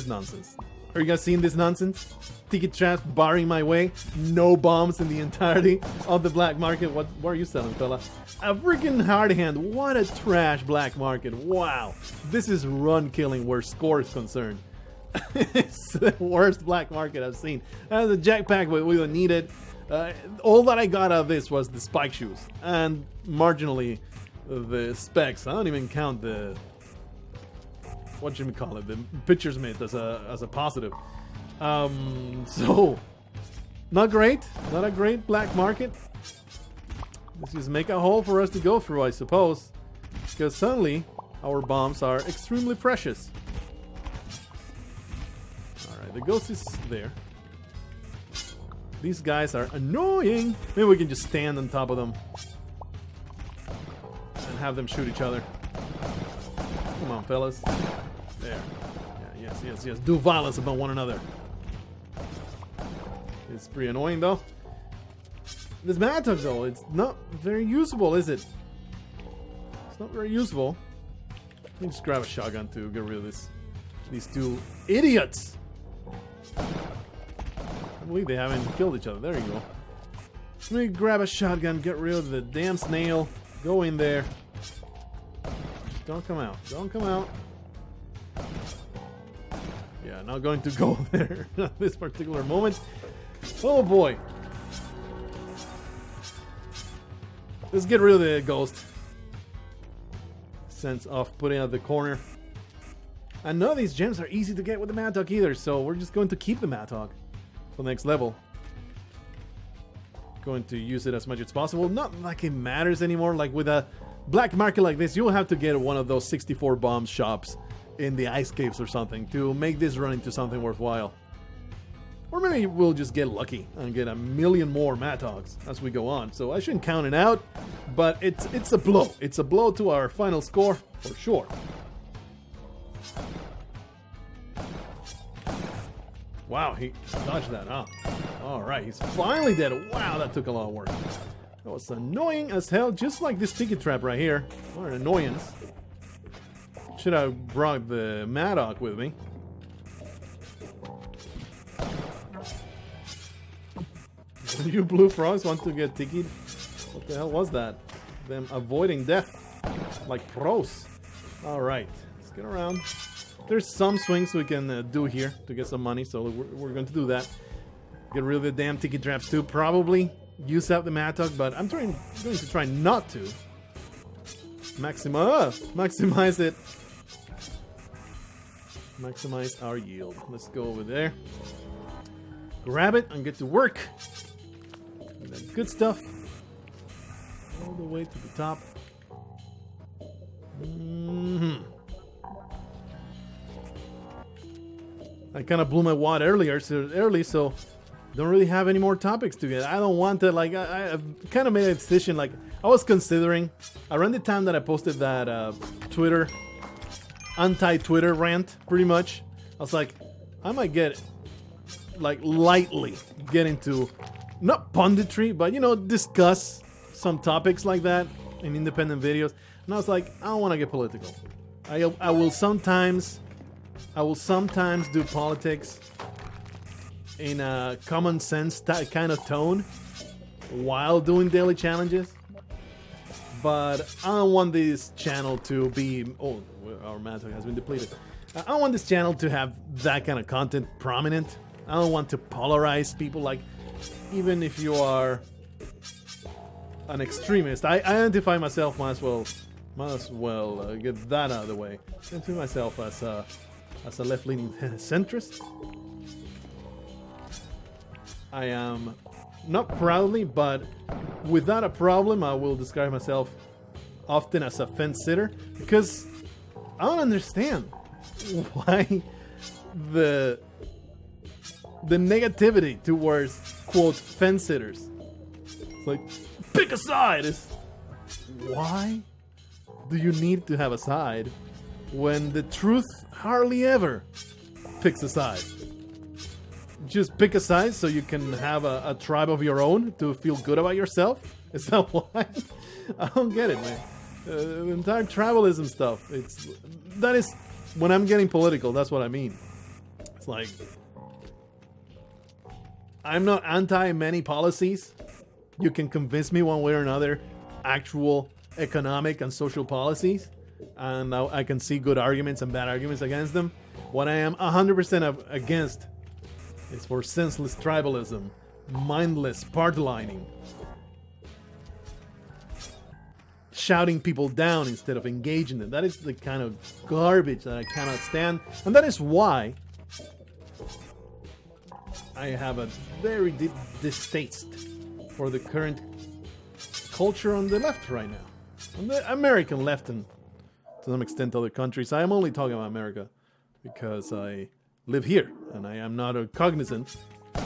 nonsense. Are you guys seeing this nonsense? Ticket traps barring my way. No bombs in the entirety of the black market. What are you selling, fella? A freaking hard hand. What a trash black market. Wow. This is run killing where score is concerned. It's the worst black market I've seen. The jackpack, but we don't need it. All that I got out of this was the spike shoes. And marginally the specs. I don't even count the... What should we call it? The pitcher's mitt as a positive. So not great. Not a great black market. Let's just make a hole for us to go through, I suppose. Because suddenly our bombs are extremely precious. Alright, the ghost is there. These guys are annoying. Maybe we can just stand on top of them and have them shoot each other. Come on, fellas. There. Yeah, yes. Do violence upon one another. It's pretty annoying, though. This Mattock, though, it's not very usable, is it? It's not very usable. Let me just grab a shotgun to get rid of these two idiots. I believe they haven't killed each other. There you go. Let me grab a shotgun, get rid of the damn snail. Go in there. Don't come out. Don't come out. Yeah, not going to go there at this particular moment. Oh boy. Let's get rid of the ghost. Sense of putting out the corner. And none of these gems are easy to get with the Mattock either, so we're just going to keep the Mattock for the next level. Going to use it as much as possible. Not like it matters anymore. Like with a black market like this, you'll have to get one of those 64 bomb shops in the ice caves or something to make this run into something worthwhile. Or maybe we'll just get lucky and get a million more Mattocks as we go on. So I shouldn't count it out, but it's a blow. It's a blow to our final score for sure. Wow, he dodged that, huh? Alright, he's finally dead. Wow, that took a lot of work. That was annoying as hell, just like this ticket trap right here. What an annoyance. Should have brought the Mattock with me. You blue frogs want to get tikied? What the hell was that? Them avoiding death. Like pros. Alright, let's get around. There's some swings we can do here to get some money, so we're going to do that. Get rid of the damn ticket traps too, probably. Use out the Mattock, but I'm going to try not to. Maximize it. Maximize our yield. Let's go over there. Grab it and get to work. And that good stuff. All the way to the top. I kind of blew my wad early, so don't really have any more topics to get. I don't want to, like, I've kind of made a decision, like, I was considering, around the time that I posted that Twitter, anti-Twitter rant, pretty much, I was like, I might get, like, lightly get into, not punditry, but, you know, discuss some topics like that in independent videos. And I was like, I don't want to get political. I will sometimes do politics in a common sense kind of tone while doing daily challenges. But I don't want this channel to be... Oh, our Mattock has been depleted. I don't want this channel to have that kind of content prominent. I don't want to polarize people. Like, even if you are an extremist, I identify myself, might as well get that out of the way. I identify myself as a left-leaning centrist. I am not proudly, but without a problem, I will describe myself often as a fence-sitter, because I don't understand why the negativity towards, quote, fence-sitters. It's like, pick a side! Why do you need to have a side when the truth hardly ever picks a side? Just pick a side so you can have a tribe of your own to feel good about yourself? Is that why? I don't get it, man. The entire tribalism stuff, that is, when I'm getting political, that's what I mean. It's like, I'm not anti many policies. You can convince me one way or another, actual economic and social policies, and I can see good arguments and bad arguments against them. What I am 100% against is for senseless tribalism, mindless party lining, shouting people down instead of engaging them. That is the kind of garbage that I cannot stand, and that is why I have a very deep distaste for the current culture on the left right now. On the American left, and to some extent other countries. I am only talking about America because I live here and I am not cognizant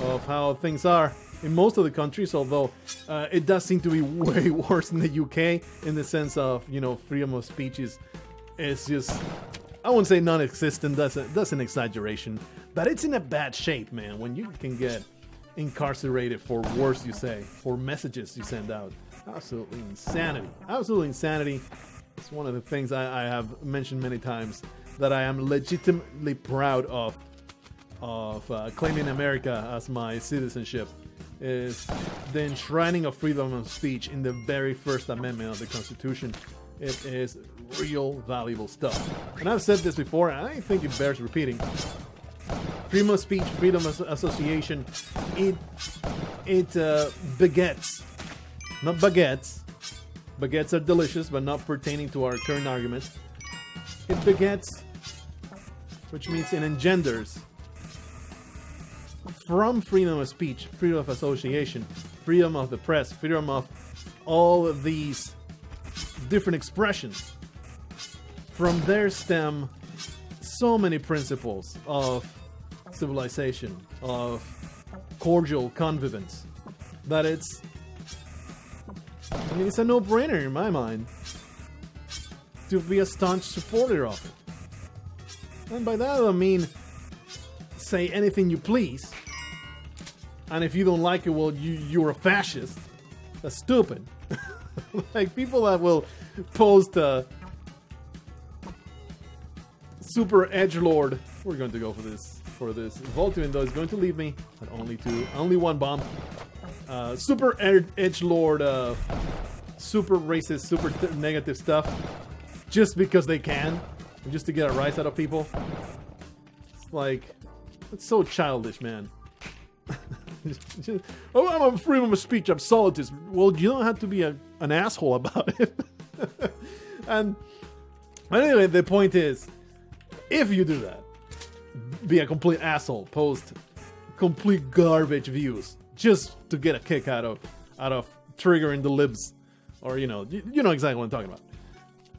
of how things are in most of the countries, although it does seem to be way worse in the UK in the sense of, you know, freedom of speech is just, I wouldn't say non-existent, that's an exaggeration, but it's in a bad shape, man, when you can get incarcerated for words you say, for messages you send out. Absolutely insanity. Absolutely insanity. It's one of the things I have mentioned many times that I am legitimately proud of claiming America as my citizenship, is the enshrining of freedom of speech in the very first amendment of the Constitution. It is real valuable stuff. And I've said this before, and I think it bears repeating. Freedom of speech, freedom of association, it begets, not baguettes. Baguettes are delicious, but not pertaining to our current argument. It begets, which means it engenders, from freedom of speech, freedom of association, freedom of the press, freedom of all of these different expressions. From there stem so many principles of civilization, of cordial convivence, that it's a no-brainer in my mind to be a staunch supporter of it. And by that I don't mean say anything you please, and if you don't like it, well, you're a fascist. That's stupid. Like people that will post super edgelord. We're going to go for this. Voltman though is going to leave me at only one bomb. Super edgelord, super racist, super negative stuff, just because they can, and just to get a rise out of people. It's like, it's so childish, man. Oh, I'm a freedom of speech absolutist. Well, you don't have to be an asshole about it. And anyway, the point is, if you do that, be a complete asshole, post complete garbage views just to get a kick out of triggering the libs, or you know exactly what I'm talking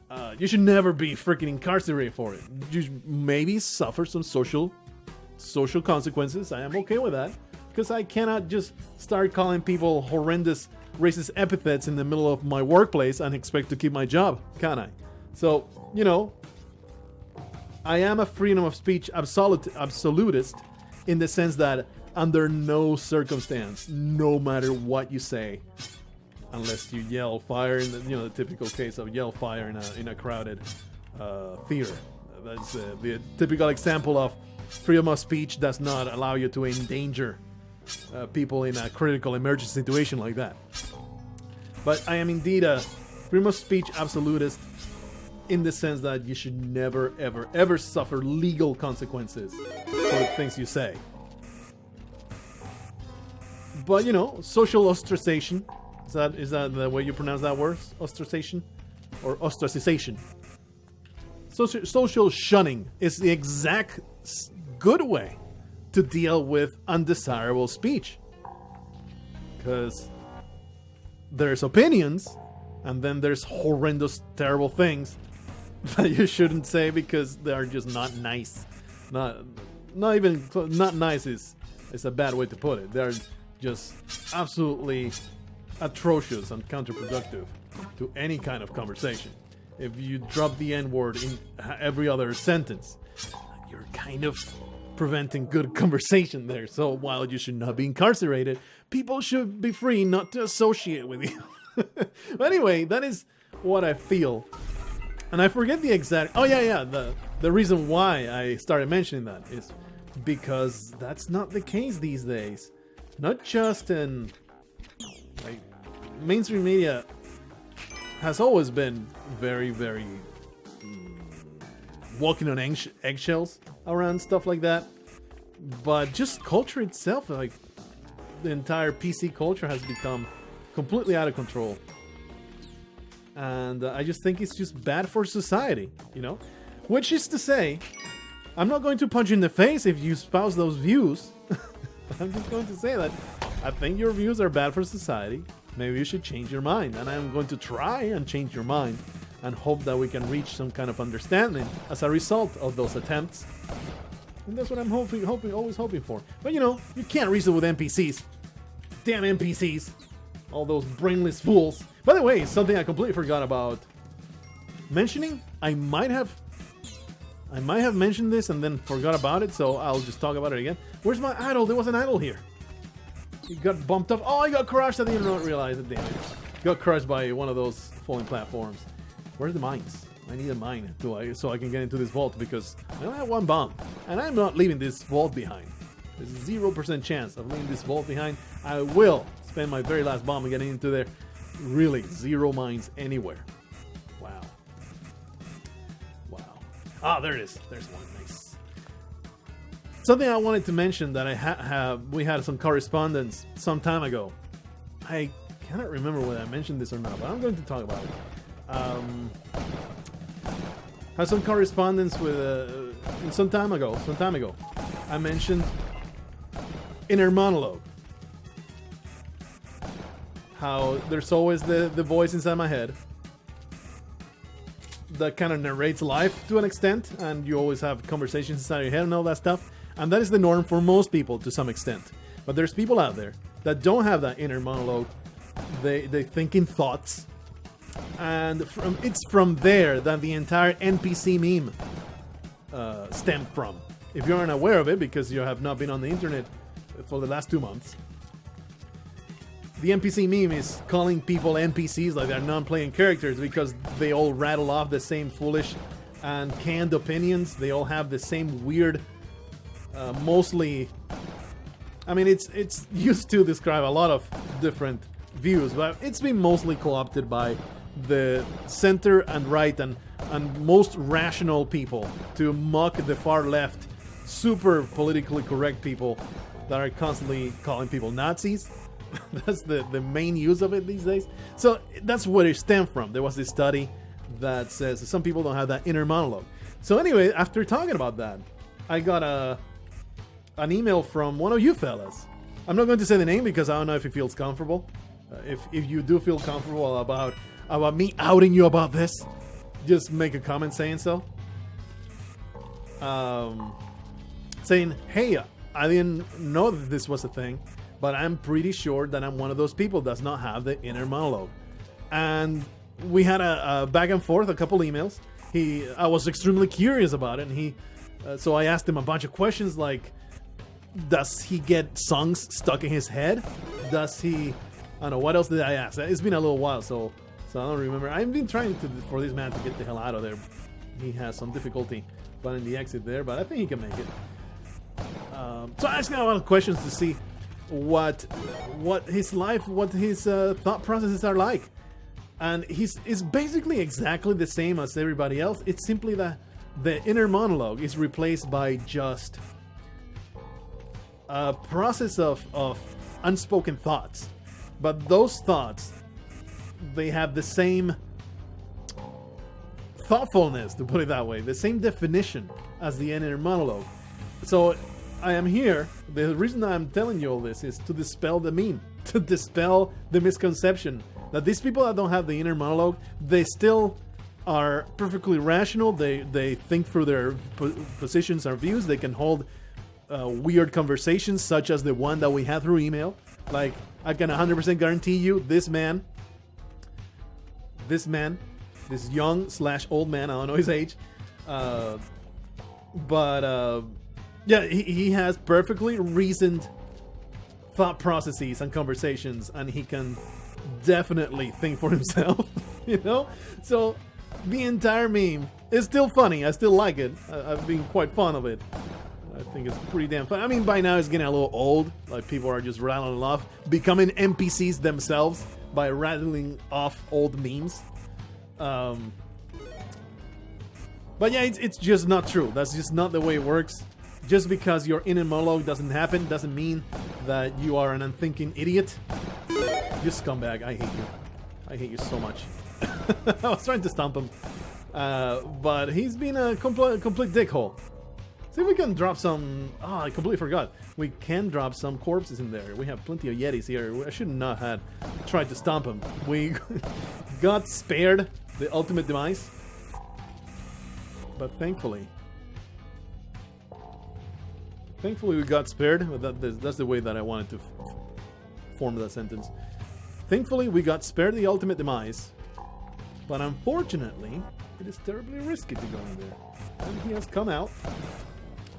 about. You should never be freaking incarcerated for it. You maybe suffer some social consequences. I am okay with that, because I cannot just start calling people horrendous racist epithets in the middle of my workplace and expect to keep my job, can I? So, I am a freedom of speech absolutist in the sense that under no circumstance, no matter what you say, unless you yell fire in the typical case of yell fire in a crowded theater. That's the typical example of freedom of speech does not allow you to endanger people in a critical emergency situation like that. But I am indeed a freedom of speech absolutist in the sense that you should never, ever, ever suffer legal consequences for the things you say. But social ostracization, is that the way you pronounce that word? Ostracization or ostracization? Social shunning is the exact good way to deal with undesirable speech, because there's opinions and then there's horrendous, terrible things that you shouldn't say because they are just not nice. Not nice is a bad way to put it. They're just absolutely atrocious and counterproductive to any kind of conversation. If you drop the N-word in every other sentence, you're kind of preventing good conversation there. So while you should not be incarcerated, people should be free not to associate with you. But anyway, that is what I feel. And I forget the exact... Oh, yeah. The reason why I started mentioning that is because that's not the case these days. Not just in... mainstream media has always been very, very... walking on eggshells around stuff like that. But just culture itself, the entire PC culture has become completely out of control. And I just think it's just bad for society, Which is to say, I'm not going to punch you in the face if you espouse those views. I'm just going to say that I think your views are bad for society. Maybe you should change your mind. And I'm going to try and change your mind and hope that we can reach some kind of understanding as a result of those attempts. And that's what I'm always hoping for. But you can't reason with NPCs. Damn NPCs. All those brainless fools. By the way, something I completely forgot about mentioning. I might have mentioned this and then forgot about it, so I'll just talk about it again. Where's my idol? There was an idol here. He got bumped up. Oh, he got crushed. I didn't realize it. Damn it. Got crushed by one of those falling platforms. Where's the mines? I need a mine so I can get into this vault, because I only have one bomb. And I'm not leaving this vault behind. There's a 0% chance of leaving this vault behind. I will spend my very last bomb getting into there. Really, 0 mines anywhere. Wow. Wow. Ah, there it is. There's one. Nice. Something I wanted to mention that we had some correspondence some time ago. I cannot remember whether I mentioned this or not, but I'm going to talk about it. Had some correspondence with some time ago. I mentioned inner monologue. How there's always the voice inside my head that kind of narrates life to an extent, and you always have conversations inside your head and all that stuff. And that is the norm for most people to some extent. But there's people out there that don't have that inner monologue. They think in thoughts. And it's from there that the entire NPC meme stemmed from. If you aren't aware of it, because you have not been on the internet for the last 2 months, the NPC meme is calling people NPCs like they're non-playing characters, because they all rattle off the same foolish and canned opinions. They all have the same weird, mostly... I mean, it's used to describe a lot of different views, but it's been mostly co-opted by the center and right and most rational people to mock the far left, super politically correct people that are constantly calling people Nazis. That's the main use of it these days. So that's where it stemmed from. There was this study that says some people don't have that inner monologue. So anyway, after talking about that, I got an email from one of you fellas. I'm not going to say the name because I don't know if he feels comfortable. If you do feel comfortable about me outing you about this, just make a comment saying so. Saying, hey, I didn't know that this was a thing, but I'm pretty sure that I'm one of those people that does not have the inner monologue. And we had a back and forth, a couple emails. I was extremely curious about it, and so I asked him a bunch of questions like, does he get songs stuck in his head? Does he... I don't know, what else did I ask? It's been a little while, so I don't remember. I've been trying for this man to get the hell out of there. He has some difficulty finding the exit there, but I think he can make it. So I asked him a lot of questions to see what his life, what his thought processes are like. And it's basically exactly the same as everybody else. It's simply that the inner monologue is replaced by just a process of unspoken thoughts. But those thoughts, they have the same thoughtfulness, to put it that way, the same definition as the inner monologue. So I am here, the reason I'm telling you all this is to dispel the meme, to dispel the misconception that these people that don't have the inner monologue, they still are perfectly rational, they think through their positions or views, they can hold weird conversations such as the one that we had through email. Like, I can 100% guarantee you, this young / old man, I don't know his age, but yeah, he has perfectly reasoned thought processes and conversations, and he can definitely think for himself, you know? So, the entire meme is still funny, I still like it, I've been quite fond of it. I think it's pretty damn fun. I mean, by now it's getting a little old. Like, people are just rattling off, becoming NPCs themselves by rattling off old memes. But yeah, it's just not true. That's just not the way it works. Just because your inner monologue doesn't happen doesn't mean that you are an unthinking idiot. You scumbag. I hate you. I hate you so much. I was trying to stomp him. But he's been a complete dickhole. See if we can drop some... Oh, I completely forgot. We can drop some corpses in there. We have plenty of Yetis here. I should not have tried to stomp him. We got spared the ultimate demise. But thankfully we got spared. That's the way that I wanted to form that sentence. Thankfully we got spared the ultimate demise. But unfortunately, it is terribly risky to go in there. And he has come out.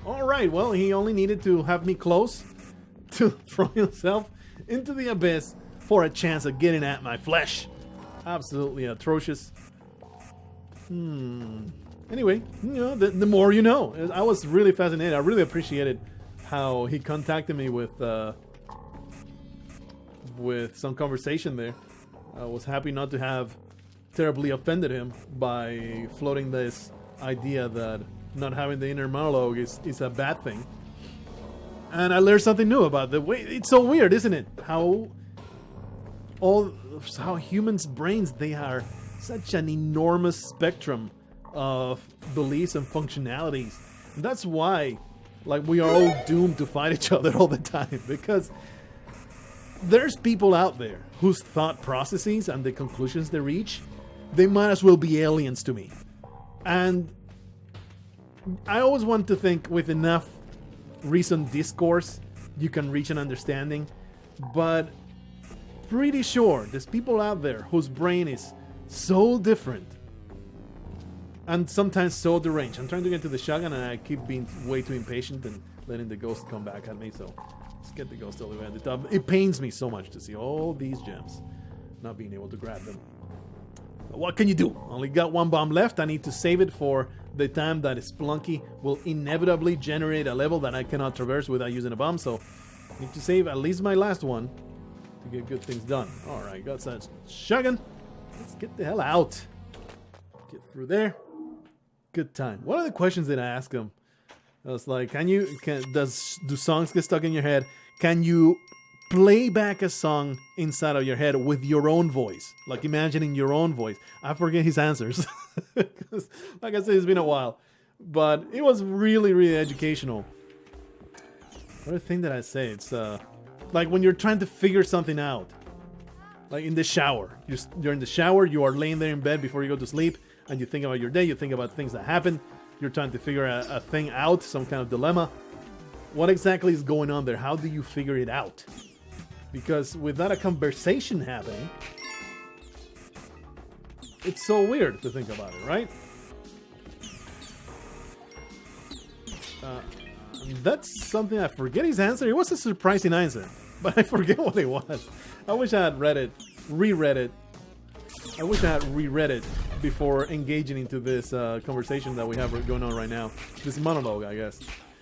Alright, well, he only needed to have me close to throw himself into the abyss for a chance of getting at my flesh. Absolutely atrocious. Anyway, you know, the more you know. I was really fascinated. I really appreciated how he contacted me with some conversation there. I was happy not to have terribly offended him by floating this idea that not having the inner monologue is a bad thing. And I learned something new about the way. It's so weird, isn't it? How humans' brains, they are such an enormous spectrum of beliefs and functionalities. And that's why, like, we are all doomed to fight each other all the time, because there's people out there whose thought processes and the conclusions they reach, they might as well be aliens to me. And I always want to think with enough reasoned discourse you can reach an understanding, but pretty sure there's people out there whose brain is so different and sometimes so deranged. I'm trying to get to the shotgun and I keep being way too impatient and letting the ghost come back at me, so let's get the ghost all the way at the top. It pains me so much to see all these gems not being able to grab them. But what can you do? Only got one bomb left. I need to save it for the time that Spelunky will inevitably generate a level that I cannot traverse without using a bomb, so I need to save at least my last one to get good things done. Alright, got that shotgun. Let's get the hell out. Get through there. Good time. One of the questions that I asked him, I was like, do songs get stuck in your head? Can you play back a song inside of your head with your own voice? Like imagining your own voice. I forget his answers. Because, like I said, it's been a while. But it was really, really educational. What a thing that I say. It's like when you're trying to figure something out. Like in the shower. You're in the shower, you are laying there in bed before you go to sleep, and you think about your day, you think about things that happened. You're trying to figure a thing out, some kind of dilemma. What exactly is going on there? How do you figure it out? Because without a conversation happening, it's so weird to think about it, right? That's something I forget his answer. It was a surprising answer, but I forget what it was. I wish I had reread it. I wish I had reread it before engaging into this conversation that we have going on right now. This monologue, I guess.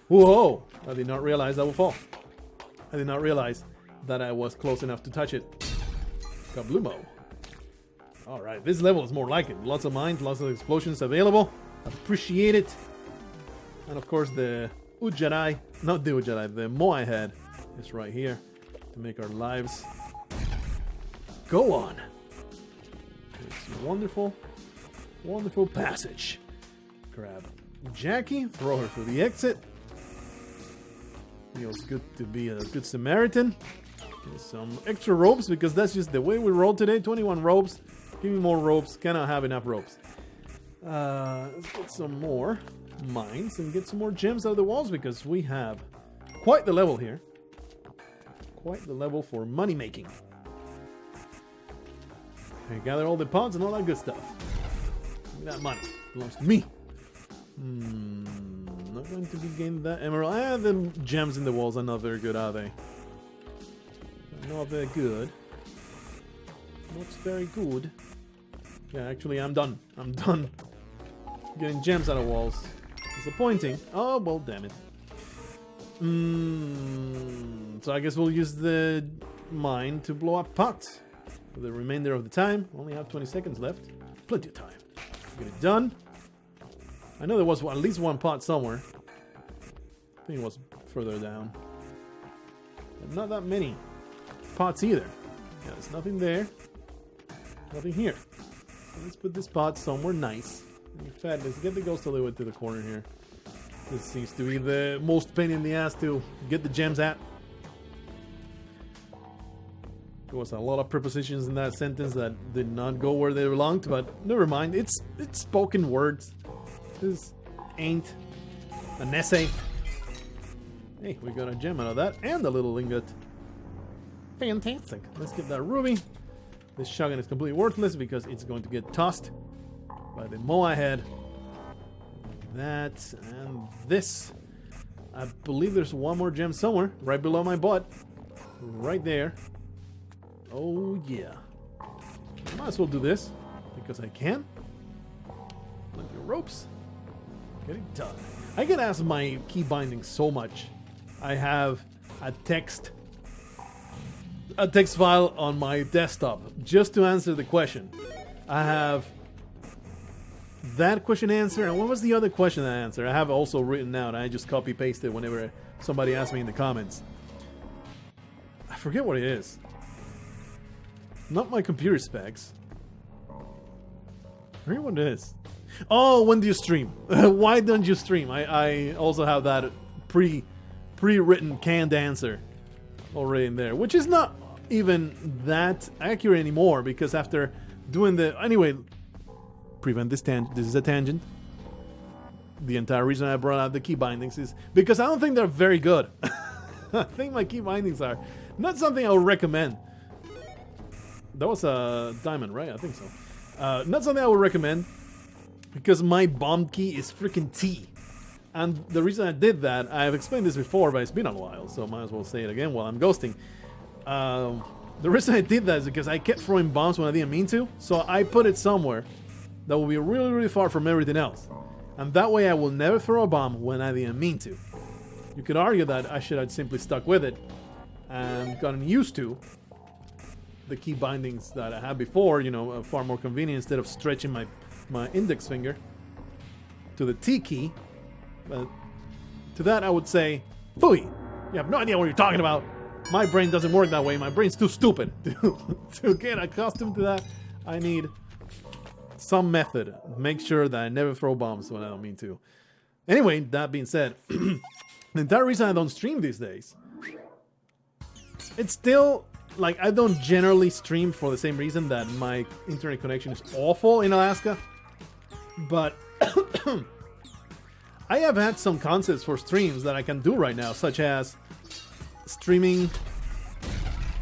Whoa! I did not realize I would fall. I did not realize that I was close enough to touch it. Kablumo. Alright, this level is more like it. Lots of mines, lots of explosions available. Appreciate it. And of course the Ujjarai, not the Ujjarai, the Moai head is right here to make our lives go on. It's a wonderful, wonderful passage. Grab Jackie, throw her through the exit. Feels good to be a good Samaritan. Get some extra ropes because that's just the way we roll today. 21 ropes. Give me more ropes. Cannot have enough ropes. Let's get some more mines and get some more gems out of the walls because we have quite the level here. Quite the level for money making. Okay, gather all the pods and all that good stuff. That money belongs to me. Not going to be gaining that emerald. The gems in the walls are not very good, are they? Not very good. Not very good. Yeah, actually, I'm done. I'm done getting gems out of walls. Disappointing. Oh, well, damn it. So I guess we'll use the mine to blow up pots for the remainder of the time. Only have 20 seconds left. Plenty of time. Get it done. I know there was at least one pot somewhere. I think it was further down. But not that many pots either. Yeah, there's nothing there. Nothing here. Let's put this pot somewhere nice. In fact, let's get the ghost all the way to the corner here. This seems to be the most pain in the ass to get the gems at. There was a lot of prepositions in that sentence that did not go where they belonged, but never mind. It's spoken words. This ain't an essay. Hey, we got a gem out of that and a little ingot. Fantastic. Let's get that ruby. This shotgun is completely worthless because it's going to get tossed by the Moai head. That and this. I believe there's one more gem somewhere right below my butt. Right there. Oh yeah. Might as well do this because I can. ropes. Get it done. I get asked my key binding so much. I have a text file on my desktop just to answer the question. I have that question answer, and what was the other question I answered? I have also written out. I just copy paste it whenever somebody asks me in the comments. I forget what it is. Not my computer specs. I forget what it is. Oh, when do you stream? Why don't you stream? I also have that pre-written canned answer already in there, which is not even that accurate anymore, because after doing the... Anyway, prevent this tangent. This is a tangent. The entire reason I brought out the key bindings is because I don't think they're very good. I think my key bindings are not something I would recommend. That was a diamond, right? I think so. Not something I would recommend, because my bomb key is freaking T. And the reason I did that, I have explained this before, but it's been a while, so might as well say it again while I'm ghosting. The reason I did that is because I kept throwing bombs when I didn't mean to, so I put it somewhere that will be really, really far from everything else. And that way I will never throw a bomb when I didn't mean to. You could argue that I should have simply stuck with it and gotten used to the key bindings that I had before, you know, far more convenient instead of stretching my index finger to the T key. But to that I would say, phooey, you have no idea what you're talking about. My brain doesn't work that way. My brain's too stupid. To get accustomed to that, I need some method. Make sure that I never throw bombs when I don't mean to. Anyway, that being said, the entire reason I don't stream these days, it's still, like, I don't generally stream for the same reason that my internet connection is awful in Alaska. But I have had some concepts for streams that I can do right now, such as streaming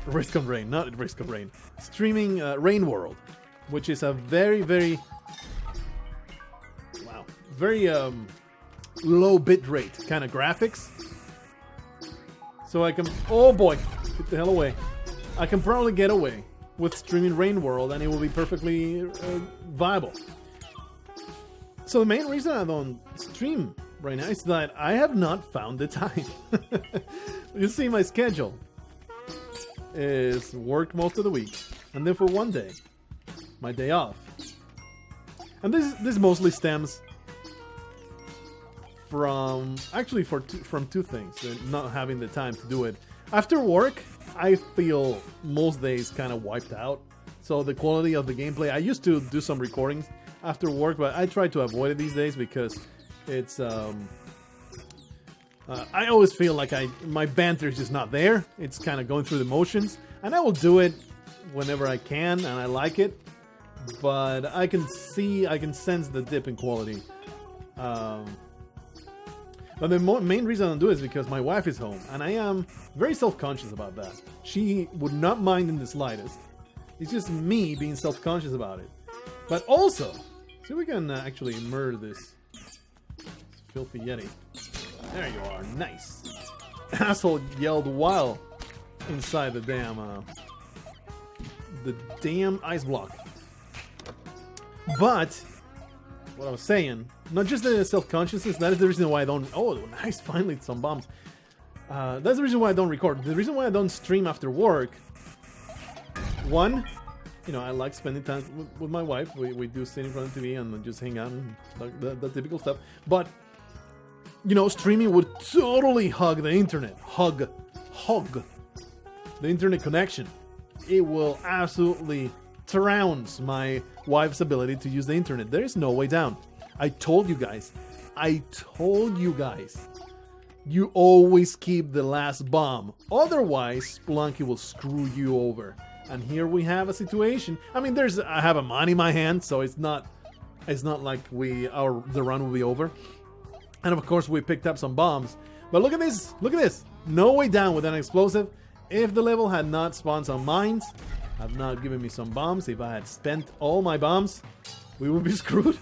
Risk of Rain, not Risk of Rain, streaming Rain World, which is a very, very, wow, very low bitrate kind of graphics. So I can, oh boy, get the hell away. I can probably get away with streaming Rain World and it will be perfectly viable. So the main reason I don't stream right now is that I have not found the time. You see, my schedule is work most of the week, and then for one day, my day off. And this mostly stems from, actually, from two things: not having the time to do it. After work, I feel most days kind of wiped out. So the quality of the gameplay, I used to do some recordings after work, but I try to avoid it these days because it's I always feel like my banter is just not there. It's kind of going through the motions, and I will do it whenever I can, and I like it. But I can sense the dip in quality. But the main reason I don't do it is because my wife is home, and I am very self-conscious about that. She would not mind in the slightest. It's just me being self-conscious about it. But also, see if we can actually murder this filthy yeti. There you are, nice. Asshole yelled while inside the damn ice block. But what I was saying, not just the self-consciousness, that is the reason why I don't... Oh, nice, finally some bombs. That's the reason why I don't record. The reason why I don't stream after work, one, you know, I like spending time with my wife. We do sit in front of the TV and just hang out and the typical stuff. But, you know, streaming would totally hug the internet. Hug the internet connection. It will absolutely trounce my wife's ability to use the internet. There is no way down. I told you guys. You always keep the last bomb. Otherwise, Spelunky will screw you over. And here we have a situation. I mean, I have a money in my hand, so it's not like the run will be over. And of course, we picked up some bombs. But look at this. Look at this. No way down with an explosive. If the level had not spawned some mines, had not given me some bombs, if I had spent all my bombs, we would be screwed.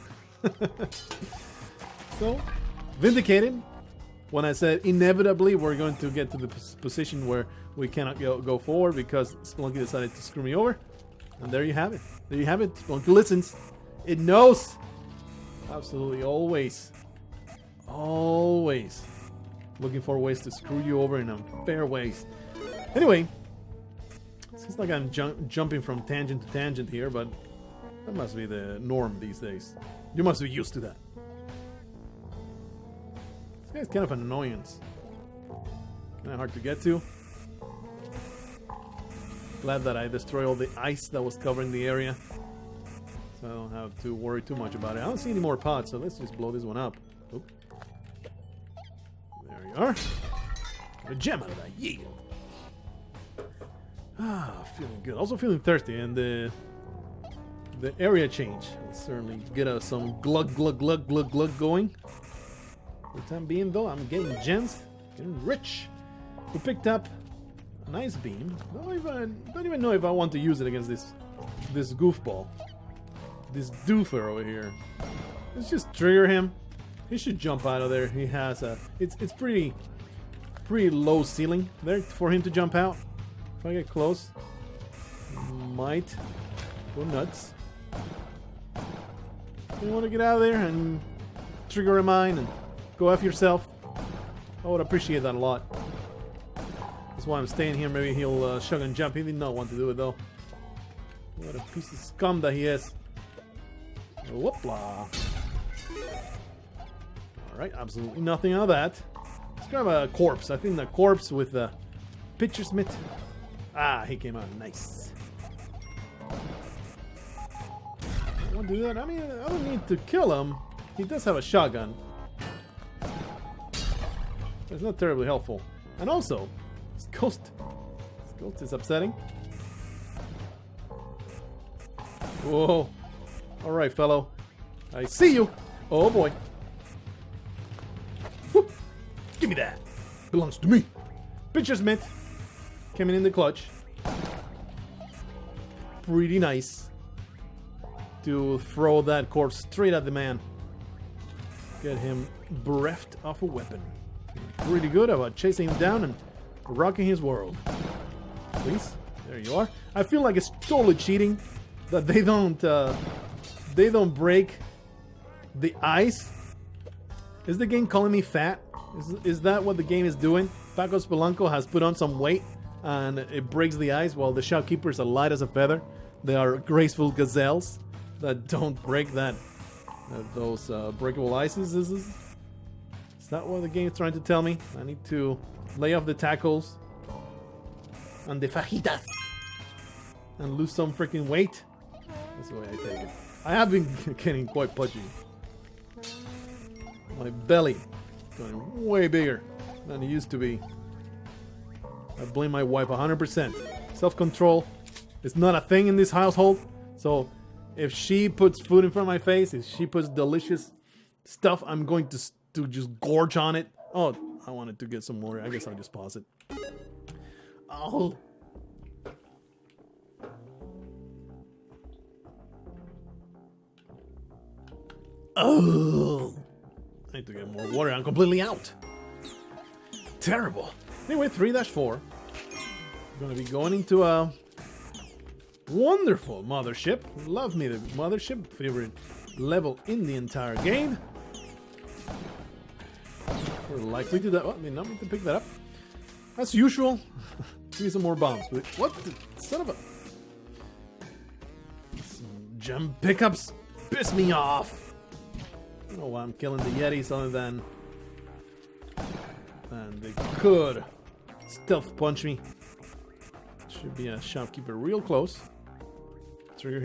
So, vindicated. When I said inevitably we're going to get to the position where we cannot go forward because Spelunky decided to screw me over. And there you have it. There you have it. Spelunky listens. It knows. Absolutely always. Always. Looking for ways to screw you over in unfair ways. Anyway. Seems like I'm jumping from tangent to tangent here, but that must be the norm these days. You must be used to that. This guy's kind of an annoyance. Kind of hard to get to. Glad that I destroyed all the ice that was covering the area. So I don't have to worry too much about it. I don't see any more pots, so let's just blow this one up. Oop. There you are. A gem out of that. Yeah. Ah, feeling good. Also feeling thirsty, and the area change will certainly get us some glug going. For the time being, though, I'm getting gems, getting rich. We picked up a nice beam. Don't even know if I want to use it against this goofball, this doofer over here. Let's just trigger him. He should jump out of there. He has a it's pretty low ceiling there for him to jump out. If I get close, might go nuts. You want to get out of there and trigger a mine and go F yourself? I would appreciate that a lot. That's why I'm staying here. Maybe he'll shug and jump. He did not want to do it though. What a piece of scum that he is. Whoopla. Alright, absolutely nothing out of that. Let's grab a corpse. I think the corpse with the pitcher's mitt. Ah, he came out nice. I want to do that. I mean, I don't need to kill him. He does have a shotgun. It's not terribly helpful. And also, this ghost is upsetting. Whoa. Alright, fellow. I see you. Oh boy. Whoop. Give me that. Belongs to me. Pitcher's mitt. Coming in the clutch. Pretty nice to throw that corpse straight at the man. Get him bereft of a weapon. Pretty good about chasing him down and rocking his world. Please, there you are. I feel like it's totally cheating that they don't break the ice. Is the game calling me fat? Is that what the game is doing? Paco Spelunky has put on some weight and it breaks the ice, while the shopkeepers are light as a feather. They are graceful gazelles that don't break those breakable ices. Is that what the game is trying to tell me? I need to lay off the tackles and the fajitas and lose some freaking weight. That's the way I take it. I have been getting quite pudgy. My belly is getting way bigger than it used to be. I blame my wife 100%. Self-control is not a thing in this household. So if she puts food in front of my face, if she puts delicious stuff, I'm going to just gorge on it. Oh, I wanted to get some more. I guess I'll just pause it. Oh. Oh. I need to get more water. I'm completely out. Terrible. Anyway, 3-4. Gonna be going into a wonderful Mothership. Love me the Mothership. Favorite level in the entire game. We're likely to I mean, not to pick that up. As usual. Give me some more bombs. What the son of a... Some gem pickups piss me off. I don't know why I'm killing the Yetis other than... And they could stealth punch me. Should be a shopkeeper real close. Trigger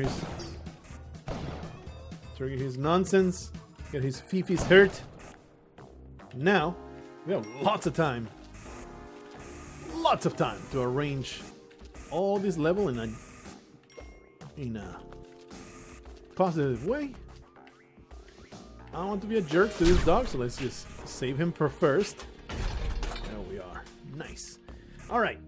his nonsense. Get his fifis hurt. Now we have lots of time. Lots of time to arrange all this level in a positive way. I don't want to be a jerk to this dog, so let's just save him first. There we are. Nice. Alright.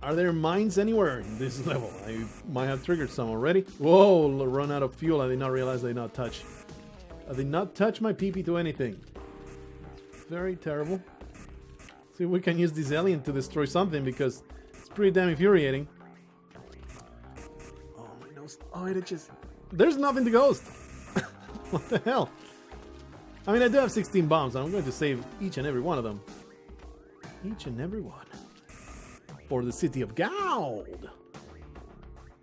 Are there mines anywhere in this level? I might have triggered some already. Whoa, run out of fuel. I did not realize I did not touch. I did not touch my PP to anything. Very terrible. See if we can use this alien to destroy something, because it's pretty damn infuriating. Oh, my nose. Oh, it itches. There's nothing to ghost. What the hell? I mean, I do have 16 bombs. I'm going to save each and every one of them. Each and every one. For the city of Gold.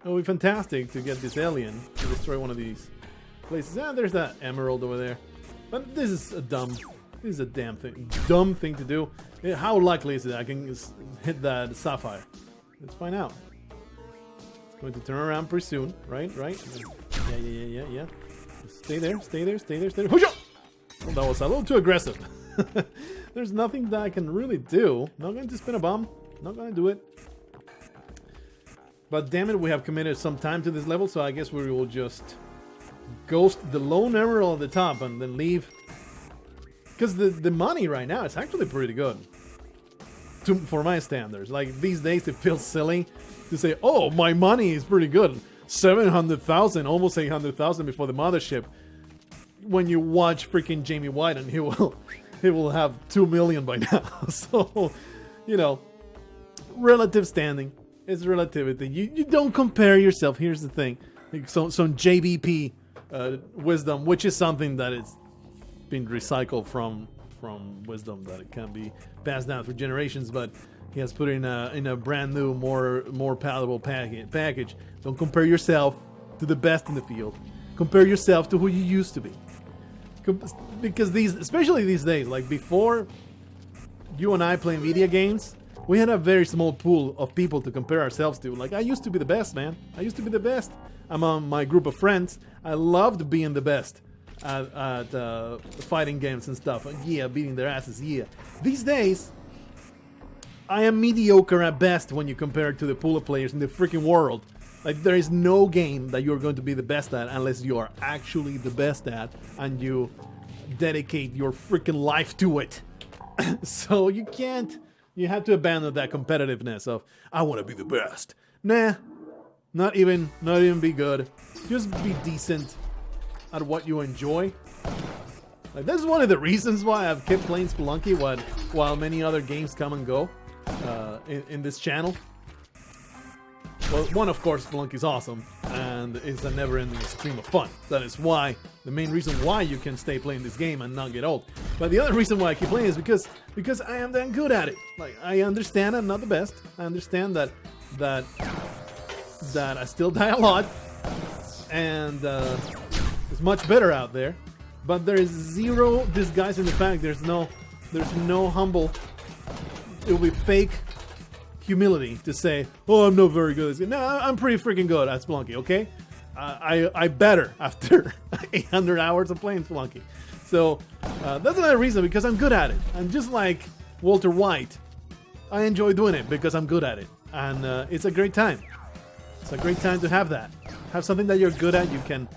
It would be fantastic to get this alien to destroy one of these places. Ah, there's that emerald over there. But this is a dumb thing to do. How likely is it I can hit that sapphire? Let's find out. It's going to turn around pretty soon, right? Yeah. Stay there. Well, that was a little too aggressive. There's nothing that I can really do. Not going to spin a bomb. Not going to do it. But damn it, we have committed some time to this level, so I guess we will just ghost the lone emerald at the top and then leave. Because the money right now is actually pretty good. For my standards. Like, these days it feels silly to say, oh, my money is pretty good. 700,000, almost 800,000 before the Mothership. When you watch freaking Jamie White, and he will have 2 million by now. So, you know, relative standing is relativity. You don't compare yourself. Here's the thing. Some JBP wisdom, which is something that is been recycled from wisdom that it can be passed down through generations, but he has put in a brand new, more palatable package. Don't compare yourself to the best in the field. Compare yourself to who you used to be. Because especially these days, like before you and I playing video games, we had a very small pool of people to compare ourselves to. Like, I used to be the best, man. I used to be the best among my group of friends. I loved being the best at fighting games and stuff. Yeah, beating their asses, yeah. These days, I am mediocre at best when you compare it to the pool of players in the freaking world. Like, there is no game that you're going to be the best at unless you are actually the best at and you dedicate your freaking life to it. So you can't. You have to abandon that competitiveness of, I want to be the best. Nah, not even be good. Just be decent at what you enjoy. Like, that's one of the reasons why I've kept playing Spelunky while many other games come and go in this channel. Well, one, of course, Spelunky is awesome, and it's a never-ending stream of fun. That is why, the main reason why you can stay playing this game and not get old. But the other reason why I keep playing is because I am damn good at it. Like, I understand I'm not the best. I understand that I still die a lot, and it's much better out there. But there is zero disguise in the fact there's no humble. It will be fake humility to say, oh, I'm not very good at this. No, I'm pretty freaking good at Spelunky, okay? I better after 800 hours of playing Spelunky. So that's another reason, because I'm good at it. I'm just like Walter White. I enjoy doing it because I'm good at it. And it's a great time. It's a great time to have that. Have something that you're good at, you can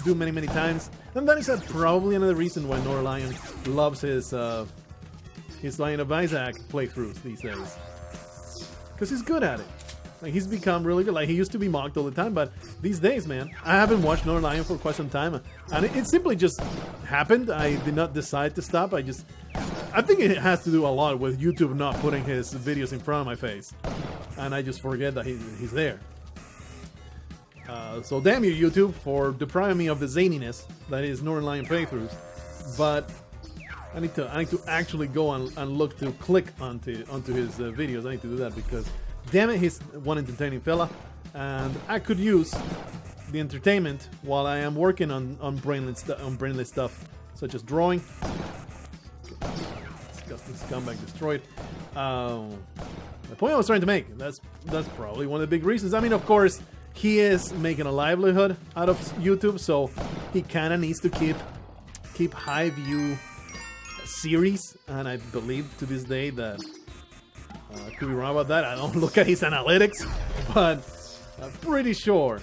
do many, many times. And that is probably another reason why Norlion loves his Lion of Isaac playthroughs these days. Because he's good at it. Like, he's become really good. Like, he used to be mocked all the time, but these days, man, I haven't watched Norlion for quite some time, and it simply just happened. I did not decide to stop. I think it has to do a lot with YouTube not putting his videos in front of my face, and I just forget that he's there. So damn you, YouTube, for depriving me of the zaniness that is Norlion playthroughs. But I need to actually go and look to click onto his videos. I need to do that because, damn it, he's one entertaining fella, and I could use the entertainment while I am working on brainless stuff, such as drawing. Disgusting scumbag destroyed. The point I was trying to make. That's probably one of the big reasons. I mean, of course, he is making a livelihood out of YouTube, so he kind of needs to keep high view series, and I believe to this day that I could be wrong about that. I don't look at his analytics, but I'm pretty sure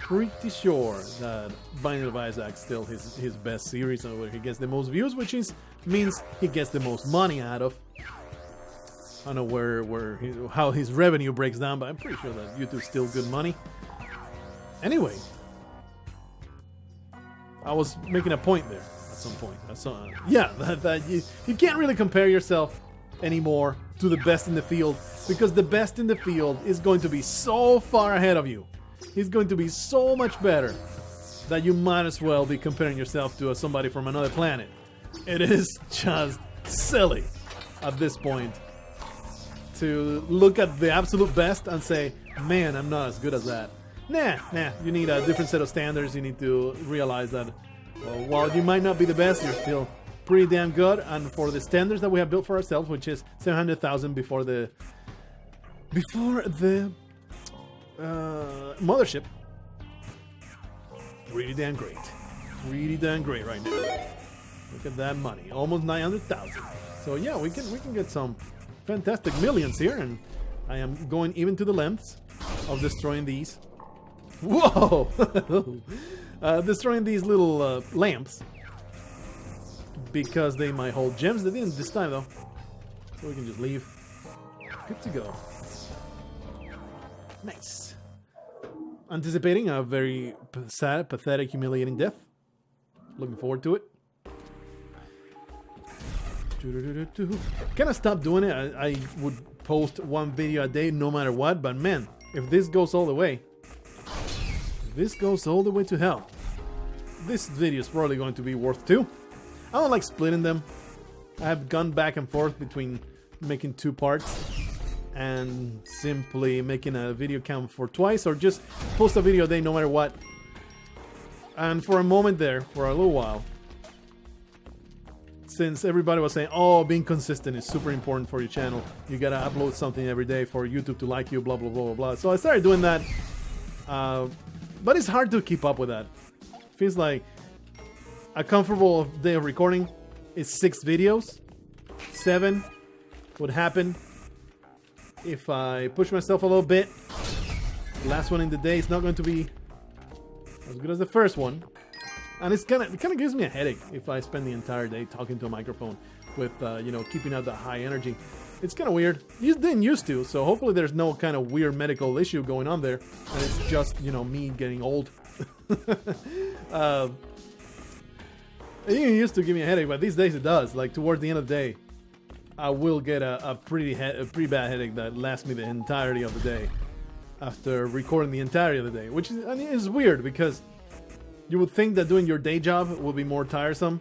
that Binding of Isaac still his best series, and where he gets the most views, which means he gets the most money out of. I don't know how his revenue breaks down, but I'm pretty sure that YouTube's still good money. Anyway, I was making a point there. Some point. That you can't really compare yourself anymore to the best in the field, because the best in the field is going to be so far ahead of you. He's going to be so much better that you might as well be comparing yourself to somebody from another planet. It is just silly at this point to look at the absolute best and say, man, I'm not as good as that. Nah, you need a different set of standards. You need to realize that while you might not be the best, you're still pretty damn good. And for the standards that we have built for ourselves, which is 700,000 before the Mothership, pretty damn great. Pretty damn great right now. Look at that money, almost 900,000. So yeah, we can get some fantastic millions here, and I am going even to the lengths of destroying these. Whoa! Destroying these little lamps because they might hold gems. They didn't this time though, so we can just leave. Good to go. Nice. Anticipating a very sad, pathetic, humiliating death. Looking forward to it. Kind of stopped doing it. I would post one video a day no matter what, but man, if this goes all the way, to hell, this video is probably going to be worth 2. I don't like splitting them. I have gone back and forth between making 2 parts and simply making a video count for twice, or just post a video a day no matter what. And for a moment there, for a little while, since everybody was saying, oh, being consistent is super important for your channel, you gotta upload something every day for YouTube to like you, blah blah blah blah blah. So I started doing that, but it's hard to keep up with that. Feels like a comfortable day of recording is 6 videos. 7 would happen if I push myself a little bit. The last one in the day is not going to be as good as the first one. And it kind of gives me a headache if I spend the entire day talking to a microphone with, you know, keeping out the high energy. It's kind of weird. You didn't used to, so hopefully there's no kind of weird medical issue going on there. And it's just, you know, me getting old. It used to give me a headache, but these days it does. Like, towards the end of the day, I will get a pretty bad headache that lasts me the entirety of the day after recording the entirety of the day. Which is, I mean, is weird, because you would think that doing your day job would be more tiresome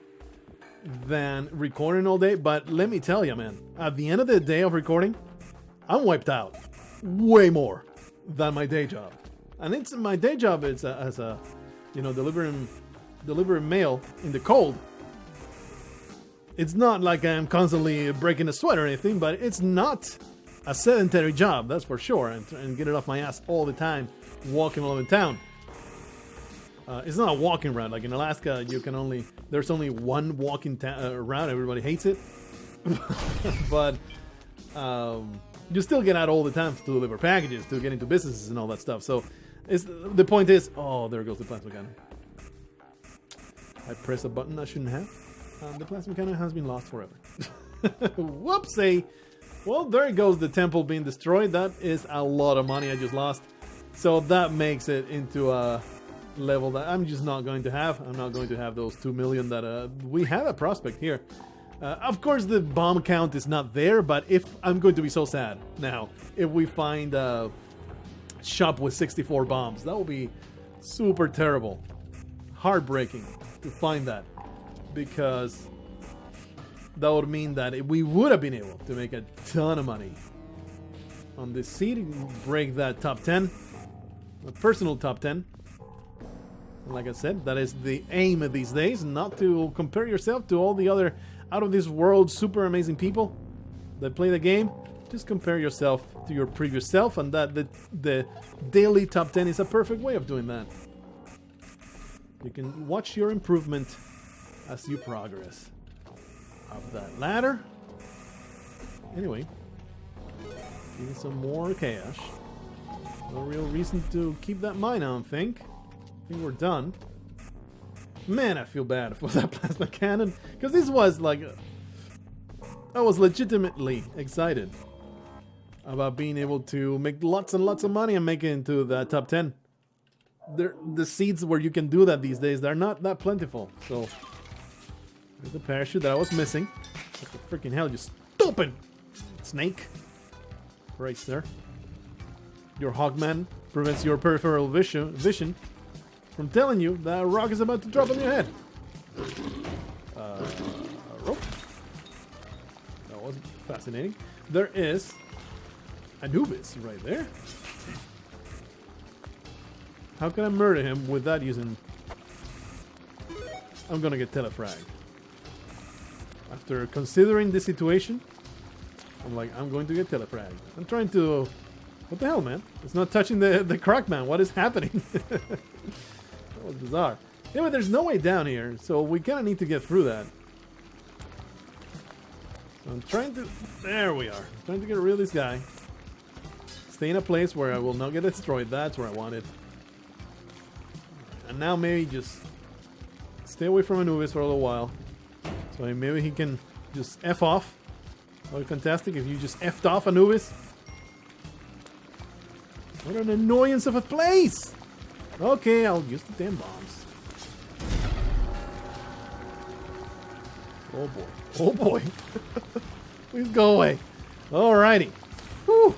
than recording all day, but let me tell you, man, at the end of the day of recording, I'm wiped out way more than my day job. And it's my day job is as a, you know, delivering mail in the cold. It's not like I'm constantly breaking a sweat or anything, but it's not a sedentary job, that's for sure, and get it off my ass all the time, walking all over town. It's not a walking route. Like in Alaska, there's only one walking route. Everybody hates it, but you still get out all the time to deliver packages, to get into businesses and all that stuff. So the point is, oh, there goes the plasma cannon. I pressed a button I shouldn't have. The plasma cannon has been lost forever. Whoopsie! Well, there goes the temple being destroyed. That is a lot of money I just lost. So that makes it into a level that I'm just not going to have. I'm not going to have those 2 million that we had a prospect here. Of course, the bomb count is not there, but if I'm going to be so sad now if we find a shop with 64 bombs. That will be super terrible. Heartbreaking to find that, because that would mean that we would have been able to make a ton of money on this seed, break that top 10, a personal top 10. Like I said, that is the aim of these days, not to compare yourself to all the other out of this world super amazing people that play the game. Just compare yourself to your previous self, and that the daily top 10 is a perfect way of doing that. You can watch your improvement as you progress up that ladder. Anyway, getting some more cash. No real reason to keep that mine, I don't think. I think we're done. Man, I feel bad for that plasma cannon, because this was like, I was legitimately excited about being able to make lots and lots of money and make it into the top 10. The seeds where you can do that these days, they're not that plentiful. So there's the parachute that I was missing. What the freaking hell, you stupid snake. Right, sir. Your Hogman prevents your peripheral vision. from telling you that a rock is about to drop on your head. Rope. That was fascinating. There is Anubis right there. How can I murder him without using... I'm gonna get telefragged. After considering the situation, I'm like, I'm going to get telefragged. I'm trying to... What the hell, man? It's not touching the crack, man. What is happening? That was bizarre. Yeah, but there's no way down here, so we kind of need to get through that. So I'm trying to... There we are. Trying to get rid of this guy. Stay in a place where I will not get destroyed. That's where I want it. And now maybe just stay away from Anubis for a little while. So maybe he can just F off. That would be fantastic if you just F'd off Anubis. What an annoyance of a place! Okay, I'll use the damn bombs. Oh boy. Oh boy. Please go away. Alrighty. Whew.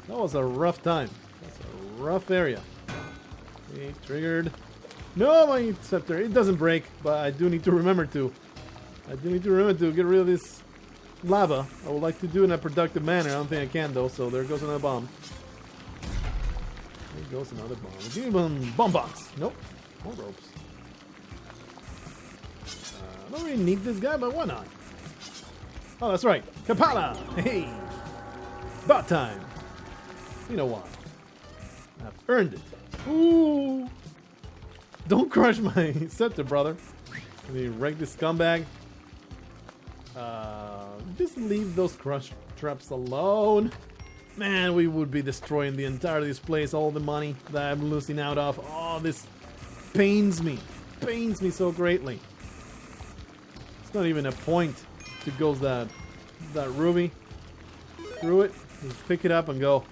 That was a rough time. That's a rough area. Okay, triggered. No, my scepter. It doesn't break, but I do need to remember to. I do need to remember to get rid of this lava. I would like to do it in a productive manner. I don't think I can, though, so there goes another bomb. There goes another bomb. Give me bomb box. Nope. More ropes. I don't really need this guy, but why not? Oh, that's right. Kapala! Hey! About time. You know what? I've earned it. Ooh! Don't crush my scepter, brother. Let me wreck this scumbag. Just leave those crush traps alone. Man, we would be destroying the entire of this place. All the money that I'm losing out of. Oh, this pains me. Pains me so greatly. It's not even a point to go that ruby. Screw it. Just pick it up and go.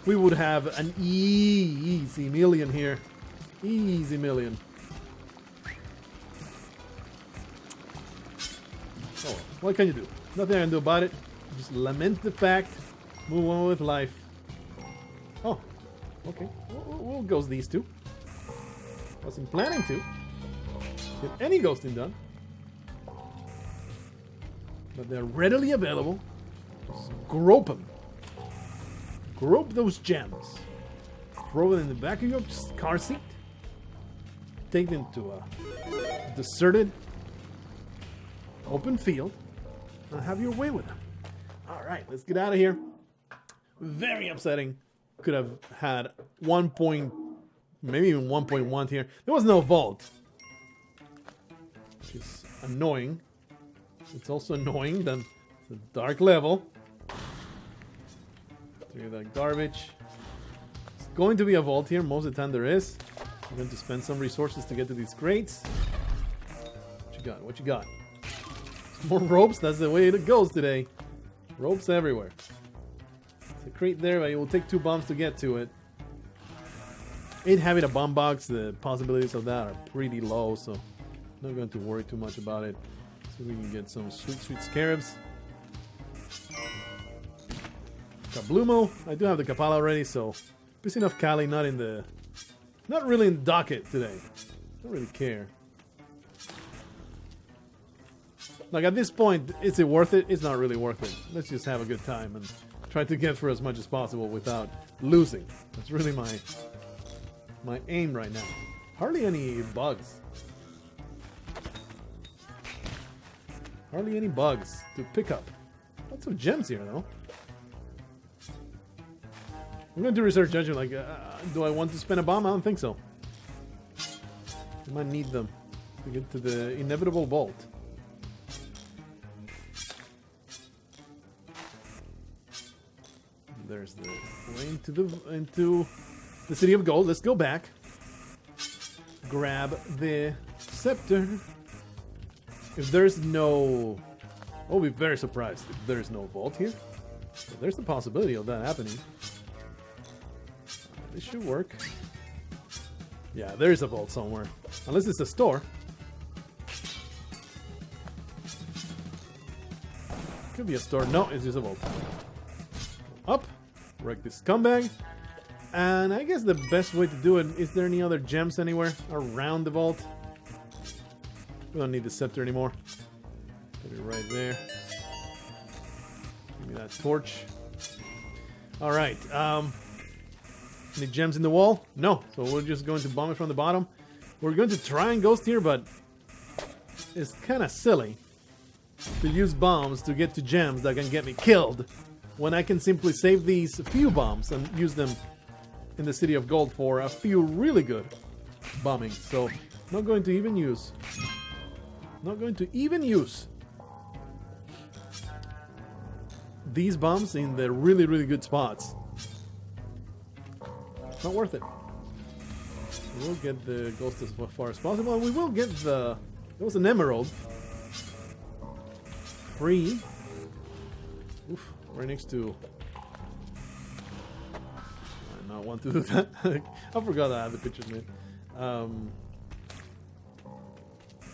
We would have an easy million here. Easy million. Oh, what can you do? Nothing I can do about it. Just lament the fact. Move on with life. Oh, okay. We'll ghost these two. Wasn't planning to. Get any ghosting done. But they're readily available. Just grope them. Grope those gems. Throw it in the back of your car seat. Take them to a deserted, open field. And have your way with them. Alright, let's get out of here. Very upsetting. Could have had 1 point, maybe even 1.1 here. There was no vault. Which is annoying. It's also annoying that it's a dark level. Through that garbage. It's going to be a vault here. Most of the time there is. I'm going to spend some resources to get to these crates. What you got? What you got? More ropes? That's the way it goes today. Ropes everywhere. It's a crate there, but it will take 2 bombs to get to it. It having a bomb box, the possibilities of that are pretty low, so I'm not going to worry too much about it. See if we can get some sweet, sweet scarabs. Kablumo. I do have the Kapala already, so piece enough Kali, not really in the docket today. Don't really care. Like at this point, is it worth it? It's not really worth it. Let's just have a good time and try to get through as much as possible without losing. That's really my aim right now. Hardly any bugs. Hardly any bugs to pick up. Lots of gems here though. I'm going to do research judgment like, do I want to spend a bomb? I don't think so. I might need them to get to the inevitable vault. There's the way into the City of Gold. Let's go back. Grab the scepter. If there's no... I'll be very surprised if there's no vault here. But there's the possibility of that happening. This should work. Yeah, there's a vault somewhere. Unless it's a store. Could be a store. No, it's just a vault. Up. Wreck this scumbag. And I guess the best way to do it, is there any other gems anywhere around the vault? We don't need the scepter anymore. Put it right there. Give me that torch. Alright, any gems in the wall? No, so we're just going to bomb it from the bottom. We're going to try and ghost here, but it's kind of silly to use bombs to get to gems that can get me killed, when I can simply save these few bombs and use them in the City of Gold for a few really good bombing. So, not going to even use these bombs in the really, really good spots. Not worth it. We'll get the ghost as far as possible, and we will get the... There was an emerald. Free. Oof, right next to... I not want to do that. I forgot I had the pictures made.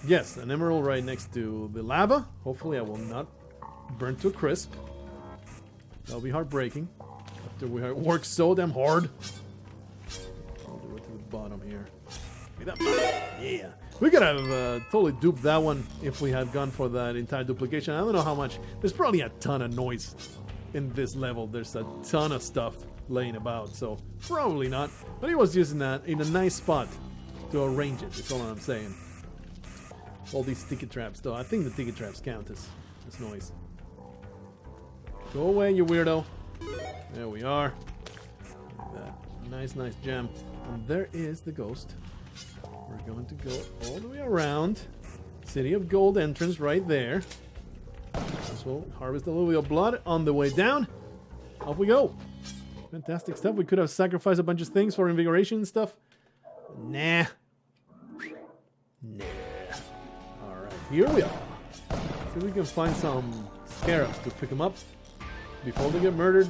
Yes, an emerald right next to the lava. Hopefully I will not burn to a crisp. That'll be heartbreaking. After we worked so damn hard. I'll do it to the bottom here. Yeah. We could have totally duped that one if we had gone for that entire duplication. I don't know how much. There's probably a ton of noise in this level. There's a ton of stuff laying about, so probably not. But he was using that in a nice spot to arrange it. That's all I'm saying. All these sticky traps, though. I think the sticky traps count as noise. Go away, you weirdo. There we are. That nice gem. And there is the ghost. We're going to go all the way around. City of Gold entrance right there. This will harvest a little bit of blood on the way down. Off we go. Fantastic stuff. We could have sacrificed a bunch of things for invigoration and stuff. Nah. Alright, here we are. See if we can find some scarabs to pick them up before they get murdered.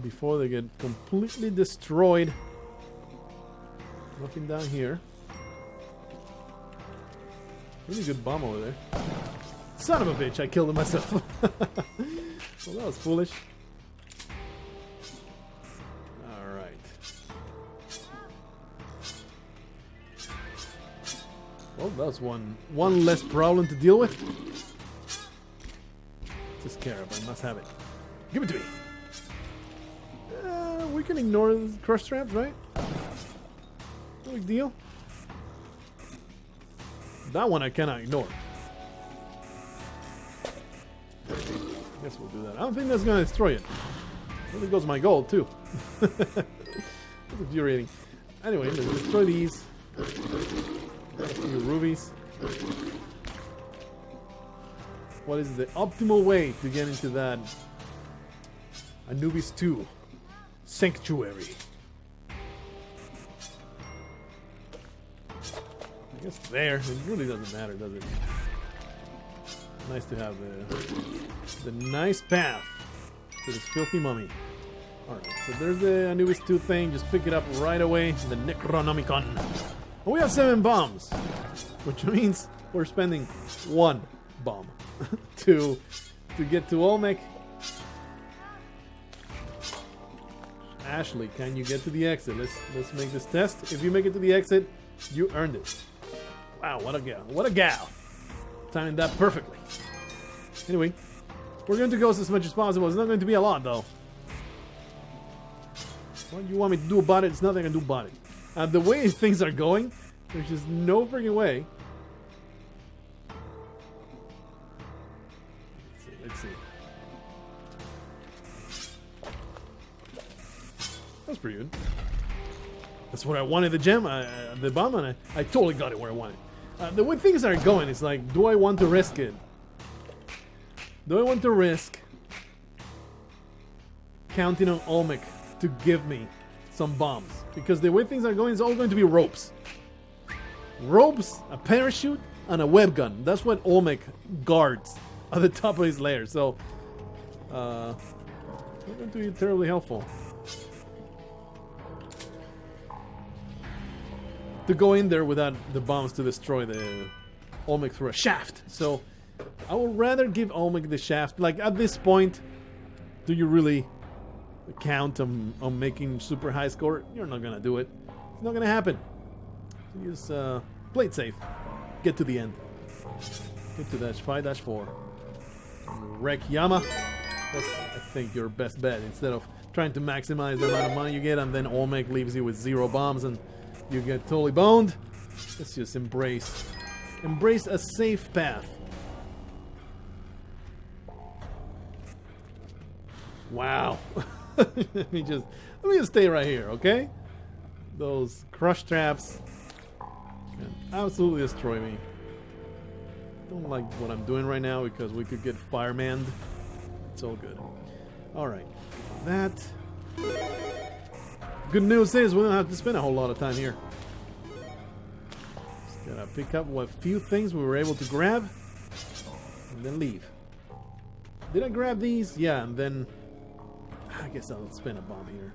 Before they get completely destroyed. Nothing down here. Really good bomb over there. Son of a bitch, I killed him myself. Well, that was foolish. Alright. Well, that was one less problem to deal with. It's a scarab, I must have it. Give it to me. We can ignore the crush traps, right? No big deal. That one I cannot ignore. I guess we'll do that. I don't think that's going to destroy it. I think goes my gold, too. That's infuriating. Anyway, let's destroy these. A few rubies. What is the optimal way to get into that Anubis 2 Sanctuary? I guess there. It really doesn't matter, does it? Nice to have the nice path to this filthy mummy. Alright, so there's the Anubis 2 thing. Just pick it up right away. The Necronomicon. And we have 7 bombs. Which means we're spending 1 bomb to get to Olmec. Ashley, can you get to the exit? Let's make this test. If you make it to the exit, you earned it. Wow, what a gal. What a gal. Timing that perfectly. Anyway, we're going to ghost as much as possible. It's not going to be a lot, though. What you want me to do about it? It's nothing I can do about it. The way things are going, there's just no freaking way. Let's see. That's pretty good. That's what I wanted, the gem, the bomb, and I totally got it where I wanted. The way things are going, it's like, do I want to risk it? Do I want to risk counting on Olmec to give me some bombs? Because the way things are going, it's all going to be ropes. Ropes, a parachute, and a web gun. That's what Olmec guards at the top of his lair. So, not going to be terribly helpful. To go in there without the bombs to destroy the Olmec through a shaft. So I would rather give Olmec the shaft. Like, at this point, do you really count on making super high score, you're not gonna do it. It's not gonna happen. So just play it safe. Get to the end. Get to dash 5, dash 4. Wreck Yama. That's, I think, your best bet. Instead of trying to maximize the amount of money you get and then Olmec leaves you with 0 bombs and you get totally boned. Let's just embrace a safe path. Wow. let me just stay right here, okay? Those crush traps can absolutely destroy me. Don't like what I'm doing right now because we could get fireman. It's all good. Alright. That. Good news is we don't have to spend a whole lot of time here. Just gotta pick up what few things we were able to grab and then leave. Did I grab these? Yeah, and then I guess I'll spin a bomb here.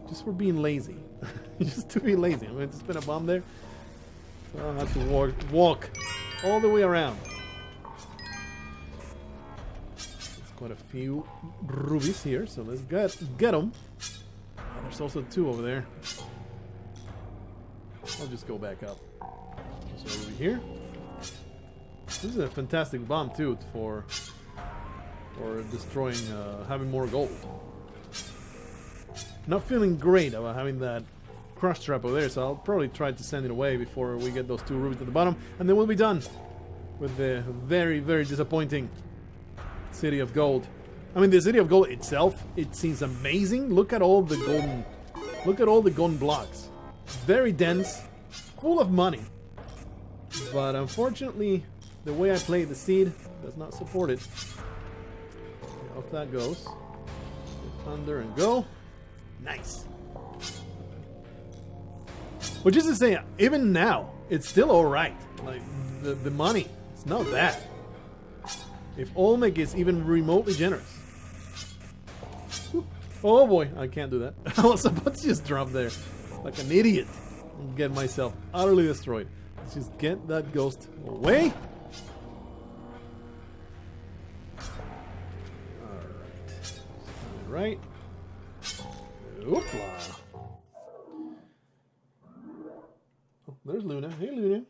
Just for being lazy. Just to be lazy. I'm going to spin a bomb there. So I'll have to walk all the way around. There's quite a few rubies here, so let's get them. Oh, there's also 2 over there. I'll just go back up. So over here. This is a fantastic bomb too for destroying, having more gold. Not feeling great about having that crush trap over there, so I'll probably try to send it away before we get those 2 rubies at the bottom, and then we'll be done with the very, very disappointing City of Gold. I mean, the City of Gold itself, it seems amazing. Look at all the golden blocks. Very dense, full of money. But unfortunately, the way I play the seed does not support it. Off that goes. Under and go. Nice. Which is to say, even now, it's still alright. Like, the money, it's not bad. If Olmec is even remotely generous. Whoop. Oh boy, I can't do that. I was about to just drop there like an idiot and get myself utterly destroyed. Let's just get that ghost away. Right. Oopla. Oh, there's Luna. Hey, Luna.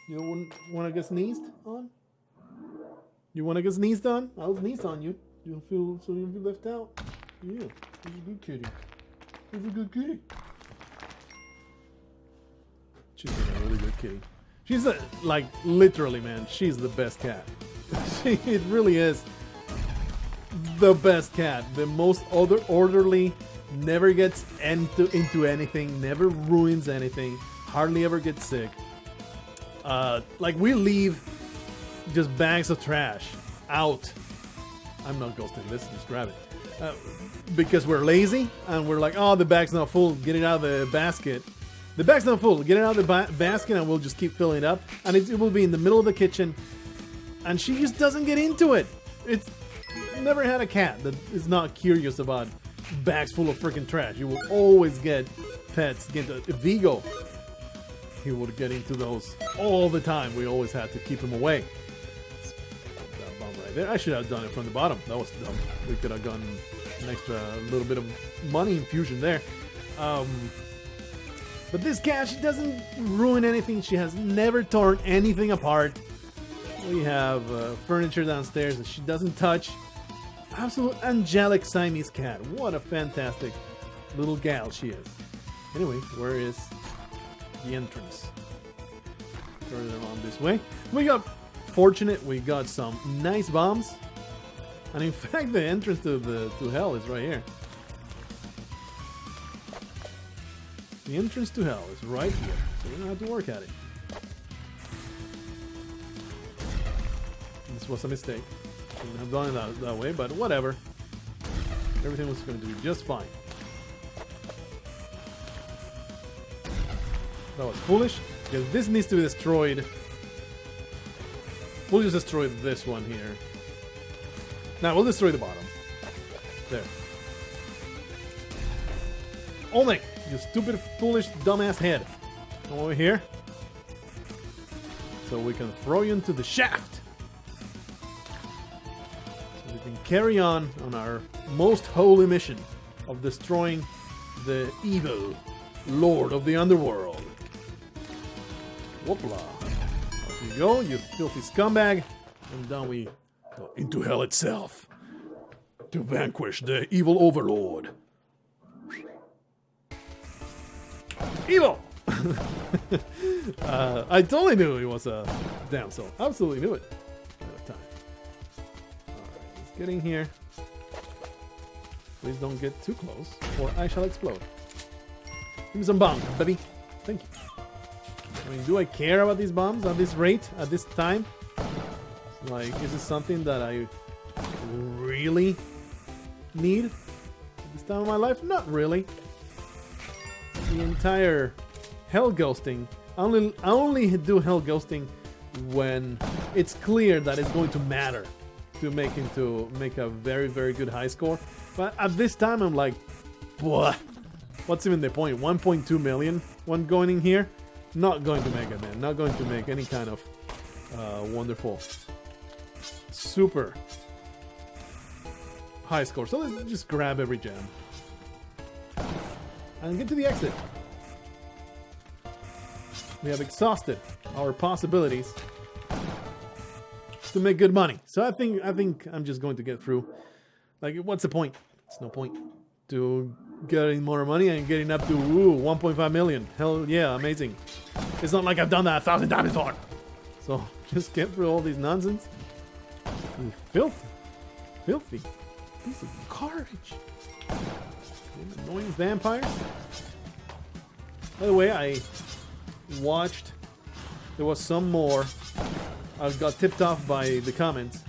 You want to get sneezed on? You want to get sneezed on? I'll sneeze on you. You don't feel left out. Yeah, he's a good kitty. He's a good kitty. She's a really good kitty. She's like literally, man. She's the best cat. It really is. The best cat, the most orderly, never gets into anything, never ruins anything, hardly ever gets sick. Like we leave just bags of trash out. I'm not ghosting this, just grab it. Because we're lazy and we're like, oh, the bag's not full, get it out of the basket. The bag's not full, get it out of the basket and we'll just keep filling it up. And it will be in the middle of the kitchen and she just doesn't get into it. It's never had a cat that is not curious about bags full of freaking trash. You will always get pets. Vigo, he would get into those all the time. We always had to keep him away. That bomb right there. I should have done it from the bottom. That was dumb. We could have gotten an extra little bit of money infusion there. But this cat, she doesn't ruin anything. She has never torn anything apart. We have furniture downstairs that she doesn't touch. Absolute angelic Siamese cat. What a fantastic little gal she is. Anyway, where is the entrance? Further on this way. We got fortunate. We got some nice bombs. And in fact, the entrance to hell is right here. The entrance to hell is right here. So we don't have to work at it. This was a mistake. Shouldn't have done it that way, but whatever. Everything was going to be just fine. That was foolish, because this needs to be destroyed. We'll just destroy this one here. Now, we'll destroy the bottom. There. Olmec, you stupid, foolish, dumbass head. Come over here. So we can throw you into the shaft. Can carry on our most holy mission of destroying the evil lord of the underworld. Whoopla. Off you go, you filthy scumbag. And down we go into hell itself to vanquish the evil overlord. Evil! I totally knew he was a damsel. Absolutely knew it at the time. Alright, let's get in here. Please don't get too close, or I shall explode. Give me some bombs, baby. Thank you. I mean, do I care about these bombs at this rate, at this time? Like, is this something that I really need at this time of my life? Not really. The entire hell ghosting, I only do hell ghosting when it's clear that it's going to matter to make a very, very good high score. But at this time, I'm like, what? What's even the point? 1.2 million one going in here? Not going to make it, man. Not going to make any kind of wonderful, super high score. So let's just grab every gem and get to the exit. We have exhausted our possibilities to make good money. So I think I'm just going to get through. Like, what's the point? It's no point to getting more money and getting up to 1.5 million. Hell yeah, amazing. It's not like I've done that 1,000 times before. So just get through all these nonsense. You filthy piece of garbage. Annoying vampires. By the way, I watched. There was some more. I got tipped off by the comments.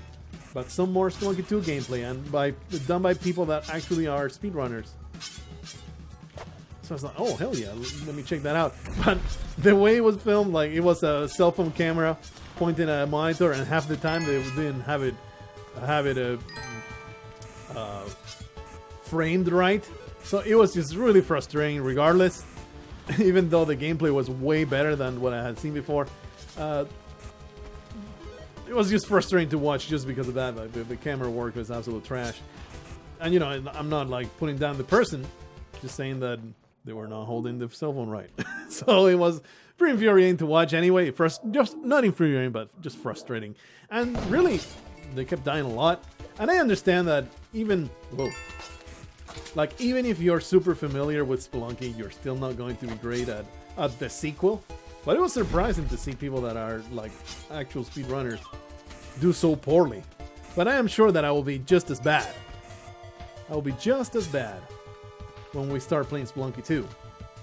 But some more Spelunky 2 gameplay, and done by people that actually are speedrunners. So I was like, oh hell yeah, let me check that out. But the way it was filmed, like it was a cell phone camera pointing at a monitor, and half the time they didn't have it framed right. So it was just really frustrating regardless. Even though the gameplay was way better than what I had seen before. It was just frustrating to watch just because of that. Like, the camera work was absolute trash. And you know, I'm not like putting down the person, just saying that they were not holding the cell phone right. So it was pretty infuriating to watch anyway. Just not infuriating, but just frustrating. And really, they kept dying a lot. And I understand that even if you're super familiar with Spelunky, you're still not going to be great at the sequel. But it was surprising to see people that are like actual speedrunners do so poorly. But I am sure that I will be just as bad. I will be just as bad when we start playing Spelunky 2.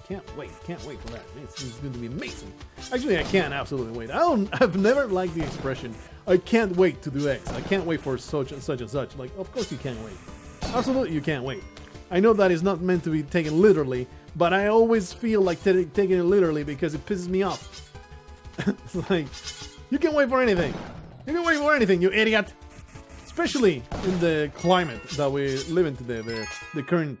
Can't wait for that. It's going to be amazing. Actually, I can't absolutely wait. I've never liked the expression, I can't wait to do X. I can't wait for such and such and such. Like, of course you can't wait. Absolutely you can't wait. I know that is not meant to be taken literally, but I always feel like taking it literally because it pisses me off. It's like, you can't wait for anything. You can wait for anything, you idiot. Especially in the climate that we live in today, the current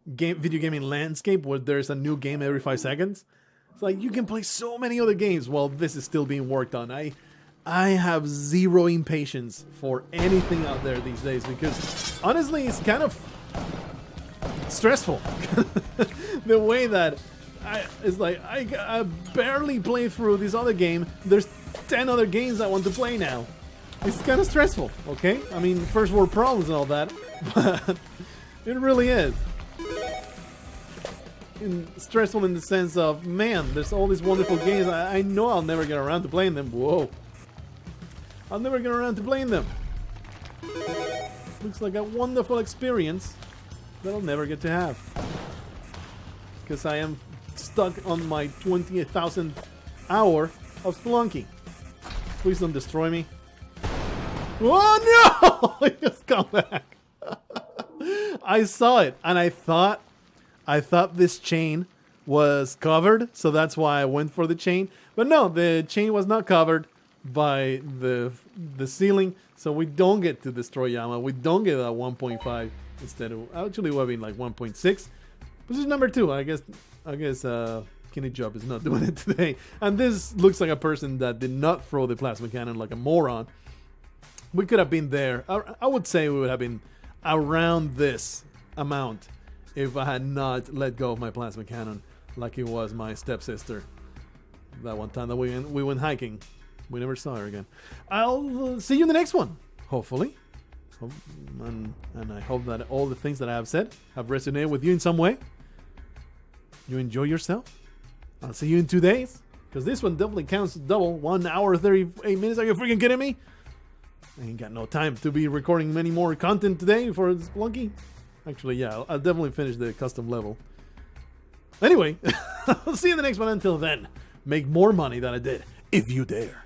video gaming landscape where there's a new game every 5 seconds. It's like, you can play so many other games while this is still being worked on. I have zero impatience for anything out there these days because honestly, it's kind of stressful. The way that I barely play through this other game. There's 10 other games I want to play now. It's kind of stressful, okay? I mean, first world problems and all that, but it really is. Stressful in the sense of, man, there's all these wonderful games. I know I'll never get around to playing them. Whoa. I'll never get around to playing them. Looks like a wonderful experience that I'll never get to have. Because I am stuck on my 20,000th hour of Spelunky. Please don't destroy me. Oh no! Just come back. I saw it and I thought this chain was covered, so that's why I went for the chain. But no, the chain was not covered by the ceiling, so we don't get to destroy Yama. We don't get that 1.5 instead of actually would have been like 1.6. This is number 2. I guess Kenny Job is not doing it today. And this looks like a person that did not throw the plasma cannon like a moron. We could have been there. I would say we would have been around this amount if I had not let go of my plasma cannon like it was my stepsister. That one time that we went hiking. We never saw her again. I'll see you in the next one, hopefully. And I hope that all the things that I have said have resonated with you in some way. You enjoy yourself. I'll see you in 2 days. Because this one definitely counts double. 1 hour, 38 minutes. Are you freaking kidding me? I ain't got no time to be recording many more content today for Spelunky. Actually, yeah, I'll definitely finish the custom level. Anyway, I'll see you in the next one. Until then, make more money than I did, if you dare.